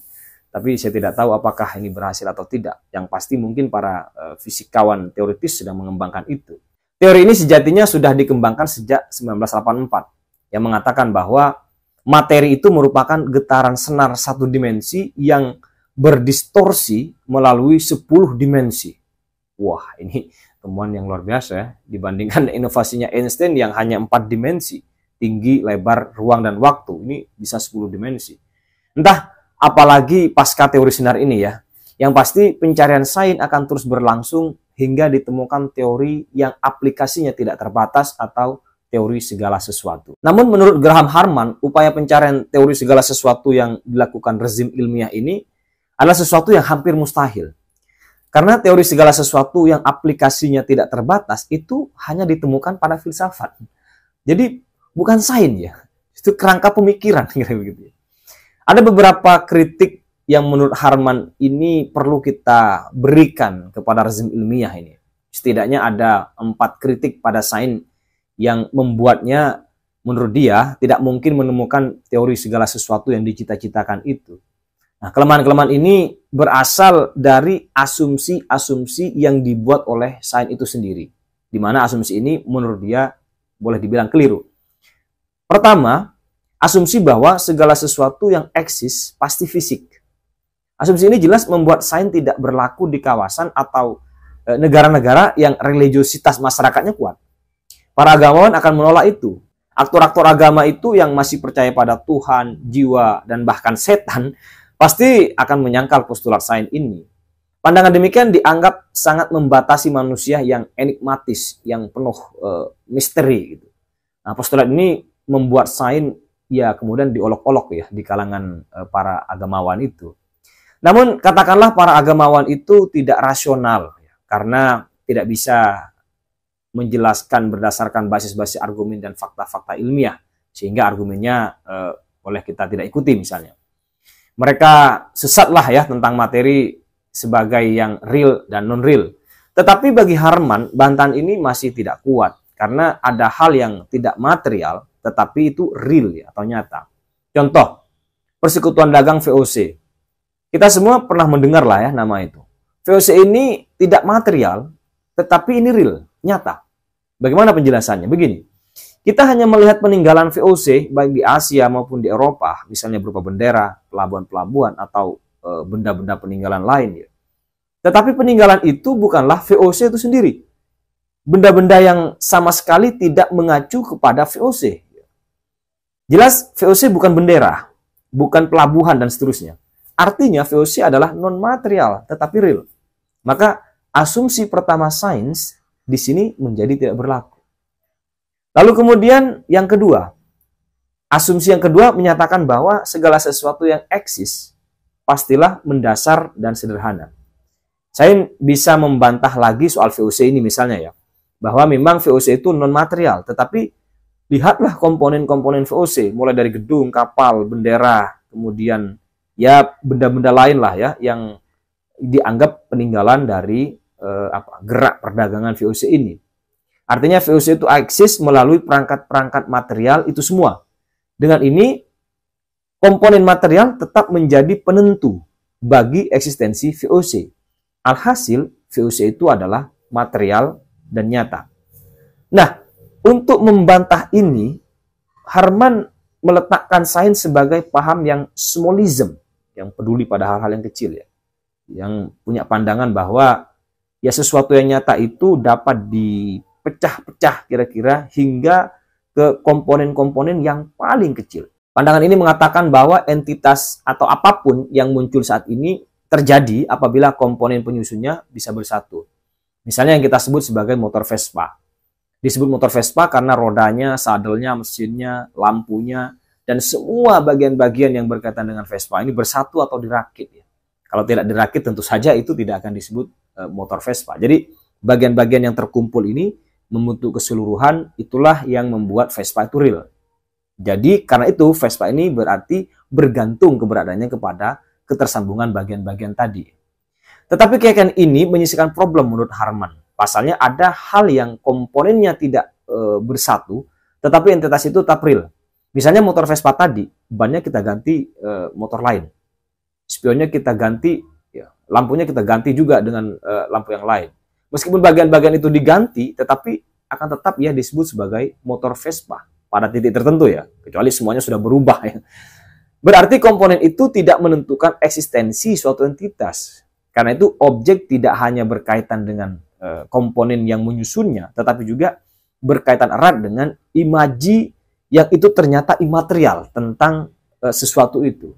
Tapi saya tidak tahu apakah ini berhasil atau tidak. Yang pasti mungkin para fisikawan teoritis sedang mengembangkan itu. Teori ini sejatinya sudah dikembangkan sejak 1984, yang mengatakan bahwa materi itu merupakan getaran senar satu dimensi yang berdistorsi melalui 10 dimensi. Wah, ini temuan yang luar biasa ya, dibandingkan inovasinya Einstein yang hanya 4 dimensi, tinggi, lebar, ruang, dan waktu. Ini bisa 10 dimensi. Entah apalagi pasca teori sinar ini ya. Yang pasti pencarian sains akan terus berlangsung hingga ditemukan teori yang aplikasinya tidak terbatas atau teori segala sesuatu. Namun menurut Graham Harman, upaya pencarian teori segala sesuatu yang dilakukan rezim ilmiah ini adalah sesuatu yang hampir mustahil. Karena teori segala sesuatu yang aplikasinya tidak terbatas itu hanya ditemukan pada filsafat. Jadi bukan sains ya, itu kerangka pemikiran kira-kira begitu. Ada beberapa kritik yang menurut Harman ini perlu kita berikan kepada rezim ilmiah ini. Setidaknya ada 4 kritik pada sains yang membuatnya menurut dia tidak mungkin menemukan teori segala sesuatu yang dicita-citakan itu. Nah, kelemahan-kelemahan ini berasal dari asumsi-asumsi yang dibuat oleh sains itu sendiri. Di mana asumsi ini menurut dia boleh dibilang keliru. Pertama, asumsi bahwa segala sesuatu yang eksis pasti fisik. Asumsi ini jelas membuat sains tidak berlaku di kawasan atau negara-negara yang religiositas masyarakatnya kuat. Para agamawan akan menolak itu. Aktor-aktor agama itu yang masih percaya pada Tuhan, jiwa, dan bahkan setan, pasti akan menyangkal postulat sains ini. Pandangan demikian dianggap sangat membatasi manusia yang enigmatis, yang penuh misteri. Gitu. Nah, postulat ini membuat sains ya kemudian diolok-olok ya di kalangan para agamawan itu. Namun katakanlah para agamawan itu tidak rasional ya, karena tidak bisa menjelaskan berdasarkan basis-basis argumen dan fakta-fakta ilmiah, sehingga argumennya oleh kita tidak ikuti misalnya. Mereka sesatlah ya tentang materi sebagai yang real dan non-real. Tetapi bagi Harman, bantahan ini masih tidak kuat, karena ada hal yang tidak material, tetapi itu real ya, atau nyata. Contoh, persekutuan dagang VOC. Kita semua pernah mendengar lah ya nama itu. VOC ini tidak material, tetapi ini real, nyata. Bagaimana penjelasannya? Begini, kita hanya melihat peninggalan VOC baik di Asia maupun di Eropa, misalnya berupa bendera, pelabuhan-pelabuhan, atau benda-benda peninggalan lain. Ya. Tetapi peninggalan itu bukanlah VOC itu sendiri. Benda-benda yang sama sekali tidak mengacu kepada VOC. Jelas VOC bukan bendera, bukan pelabuhan, dan seterusnya. Artinya VOC adalah non-material, tetapi real. Maka asumsi pertama sains di sini menjadi tidak berlaku. Lalu kemudian yang kedua, asumsi yang kedua menyatakan bahwa segala sesuatu yang eksis pastilah mendasar dan sederhana. Saya bisa membantah lagi soal VOC ini misalnya ya, bahwa memang VOC itu non-material, tetapi lihatlah komponen-komponen VOC, mulai dari gedung, kapal, bendera, kemudian ya benda-benda lain lah ya, yang dianggap peninggalan dari gerak perdagangan VOC ini. Artinya VOC itu eksis melalui perangkat-perangkat material itu semua. Dengan ini, komponen material tetap menjadi penentu bagi eksistensi VOC. Alhasil, VOC itu adalah material dan nyata. Nah, untuk membantah ini, Harman meletakkan sains sebagai paham yang smallism, yang peduli pada hal-hal yang kecil ya. Yang punya pandangan bahwa ya sesuatu yang nyata itu dapat dipecah-pecah kira-kira hingga ke komponen-komponen yang paling kecil. Pandangan ini mengatakan bahwa entitas atau apapun yang muncul saat ini terjadi apabila komponen penyusunnya bisa bersatu. Misalnya yang kita sebut sebagai motor Vespa. Disebut motor Vespa karena rodanya, sadelnya, mesinnya, lampunya, dan semua bagian-bagian yang berkaitan dengan Vespa ini bersatu atau dirakit. Ya. Kalau tidak dirakit tentu saja itu tidak akan disebut motor Vespa. Jadi bagian-bagian yang terkumpul ini membentuk keseluruhan, itulah yang membuat Vespa itu real. Jadi karena itu Vespa ini berarti bergantung keberadaannya kepada ketersambungan bagian-bagian tadi. Tetapi keyakinan ini menyisihkan problem menurut Harman. Pasalnya ada hal yang komponennya tidak bersatu, tetapi entitas itu tetap real. Misalnya motor Vespa tadi, bannya kita ganti motor lain. Spionnya kita ganti, ya, lampunya kita ganti juga dengan lampu yang lain. Meskipun bagian-bagian itu diganti, tetapi akan tetap ya disebut sebagai motor Vespa pada titik tertentu ya, kecuali semuanya sudah berubah ya. Berarti komponen itu tidak menentukan eksistensi suatu entitas. Karena itu objek tidak hanya berkaitan dengan komponen yang menyusunnya, tetapi juga berkaitan erat dengan imaji yang itu ternyata imaterial tentang sesuatu itu.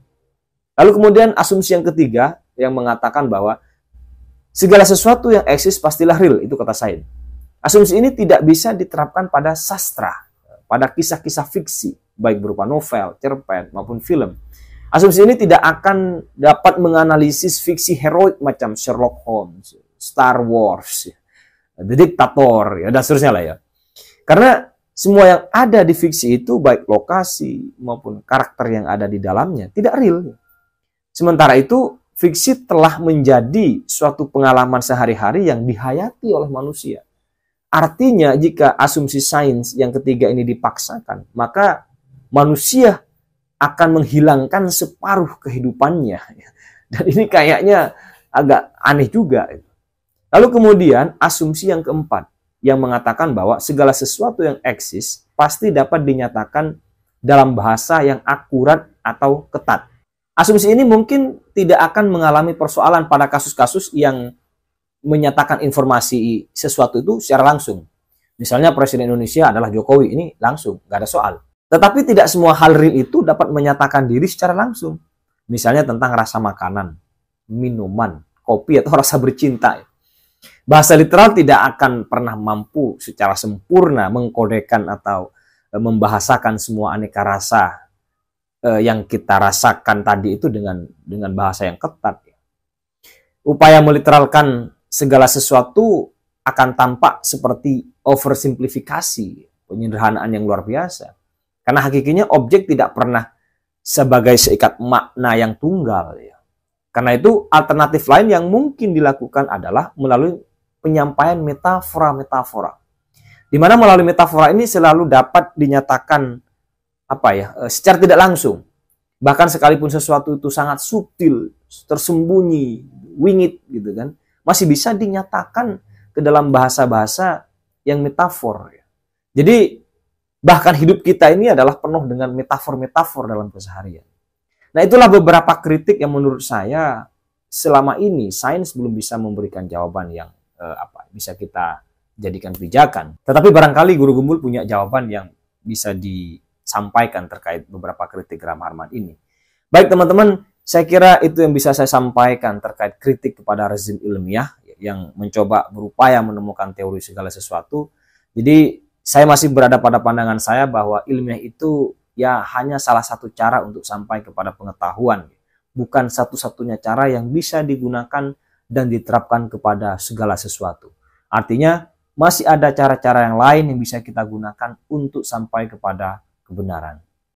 Lalu kemudian asumsi yang ketiga yang mengatakan bahwa segala sesuatu yang eksis pastilah real, itu kata sains. Asumsi ini tidak bisa diterapkan pada sastra. pada kisah-kisah fiksi, baik berupa novel, cerpen, maupun film. Asumsi ini tidak akan dapat menganalisis fiksi heroik macam Sherlock Holmes, Star Wars, The Dictator, dan seterusnya lah ya. Karena semua yang ada di fiksi itu, baik lokasi maupun karakter yang ada di dalamnya, tidak real. Sementara itu, fiksi telah menjadi suatu pengalaman sehari-hari yang dihayati oleh manusia. Artinya, jika asumsi sains yang ketiga ini dipaksakan, maka manusia akan menghilangkan separuh kehidupannya. Dan ini kayaknya agak aneh juga. Lalu kemudian, asumsi yang keempat, yang mengatakan bahwa segala sesuatu yang eksis pasti dapat dinyatakan dalam bahasa yang akurat atau ketat. Asumsi ini mungkin tidak akan mengalami persoalan pada kasus-kasus yang menyatakan informasi sesuatu itu secara langsung. Misalnya Presiden Indonesia adalah Jokowi, ini langsung, nggak ada soal. Tetapi tidak semua hal real itu dapat menyatakan diri secara langsung. Misalnya tentang rasa makanan, minuman, kopi, atau rasa bercinta. Bahasa literal tidak akan pernah mampu secara sempurna mengkodekan atau membahasakan semua aneka rasa yang kita rasakan tadi itu dengan bahasa yang ketat. Upaya meliteralkan segala sesuatu akan tampak seperti oversimplifikasi, penyederhanaan yang luar biasa. Karena hakikinya objek tidak pernah sebagai seikat makna yang tunggal. Ya. Karena itu alternatif lain yang mungkin dilakukan adalah melalui penyampaian metafora-metafora. Di mana melalui metafora ini selalu dapat dinyatakan secara tidak langsung. Bahkan sekalipun sesuatu itu sangat subtil, tersembunyi, wingit gitu kan, masih bisa dinyatakan ke dalam bahasa-bahasa yang metafor. Jadi bahkan hidup kita ini adalah penuh dengan metafor-metafor dalam keseharian. Nah, itulah beberapa kritik yang menurut saya selama ini sains belum bisa memberikan jawaban yang bisa kita jadikan pijakan. Tetapi barangkali Guru Gumbul punya jawaban yang bisa disampaikan terkait beberapa kritik Rama Harman ini. Baik teman-teman, saya kira itu yang bisa saya sampaikan terkait kritik kepada rezim ilmiah yang mencoba berupaya menemukan teori segala sesuatu. Jadi saya masih berada pada pandangan saya bahwa ilmiah itu ya hanya salah satu cara untuk sampai kepada pengetahuan. Bukan satu-satunya cara yang bisa digunakan dan diterapkan kepada segala sesuatu. Artinya masih ada cara-cara yang lain yang bisa kita gunakan untuk sampai kepada kebenaran.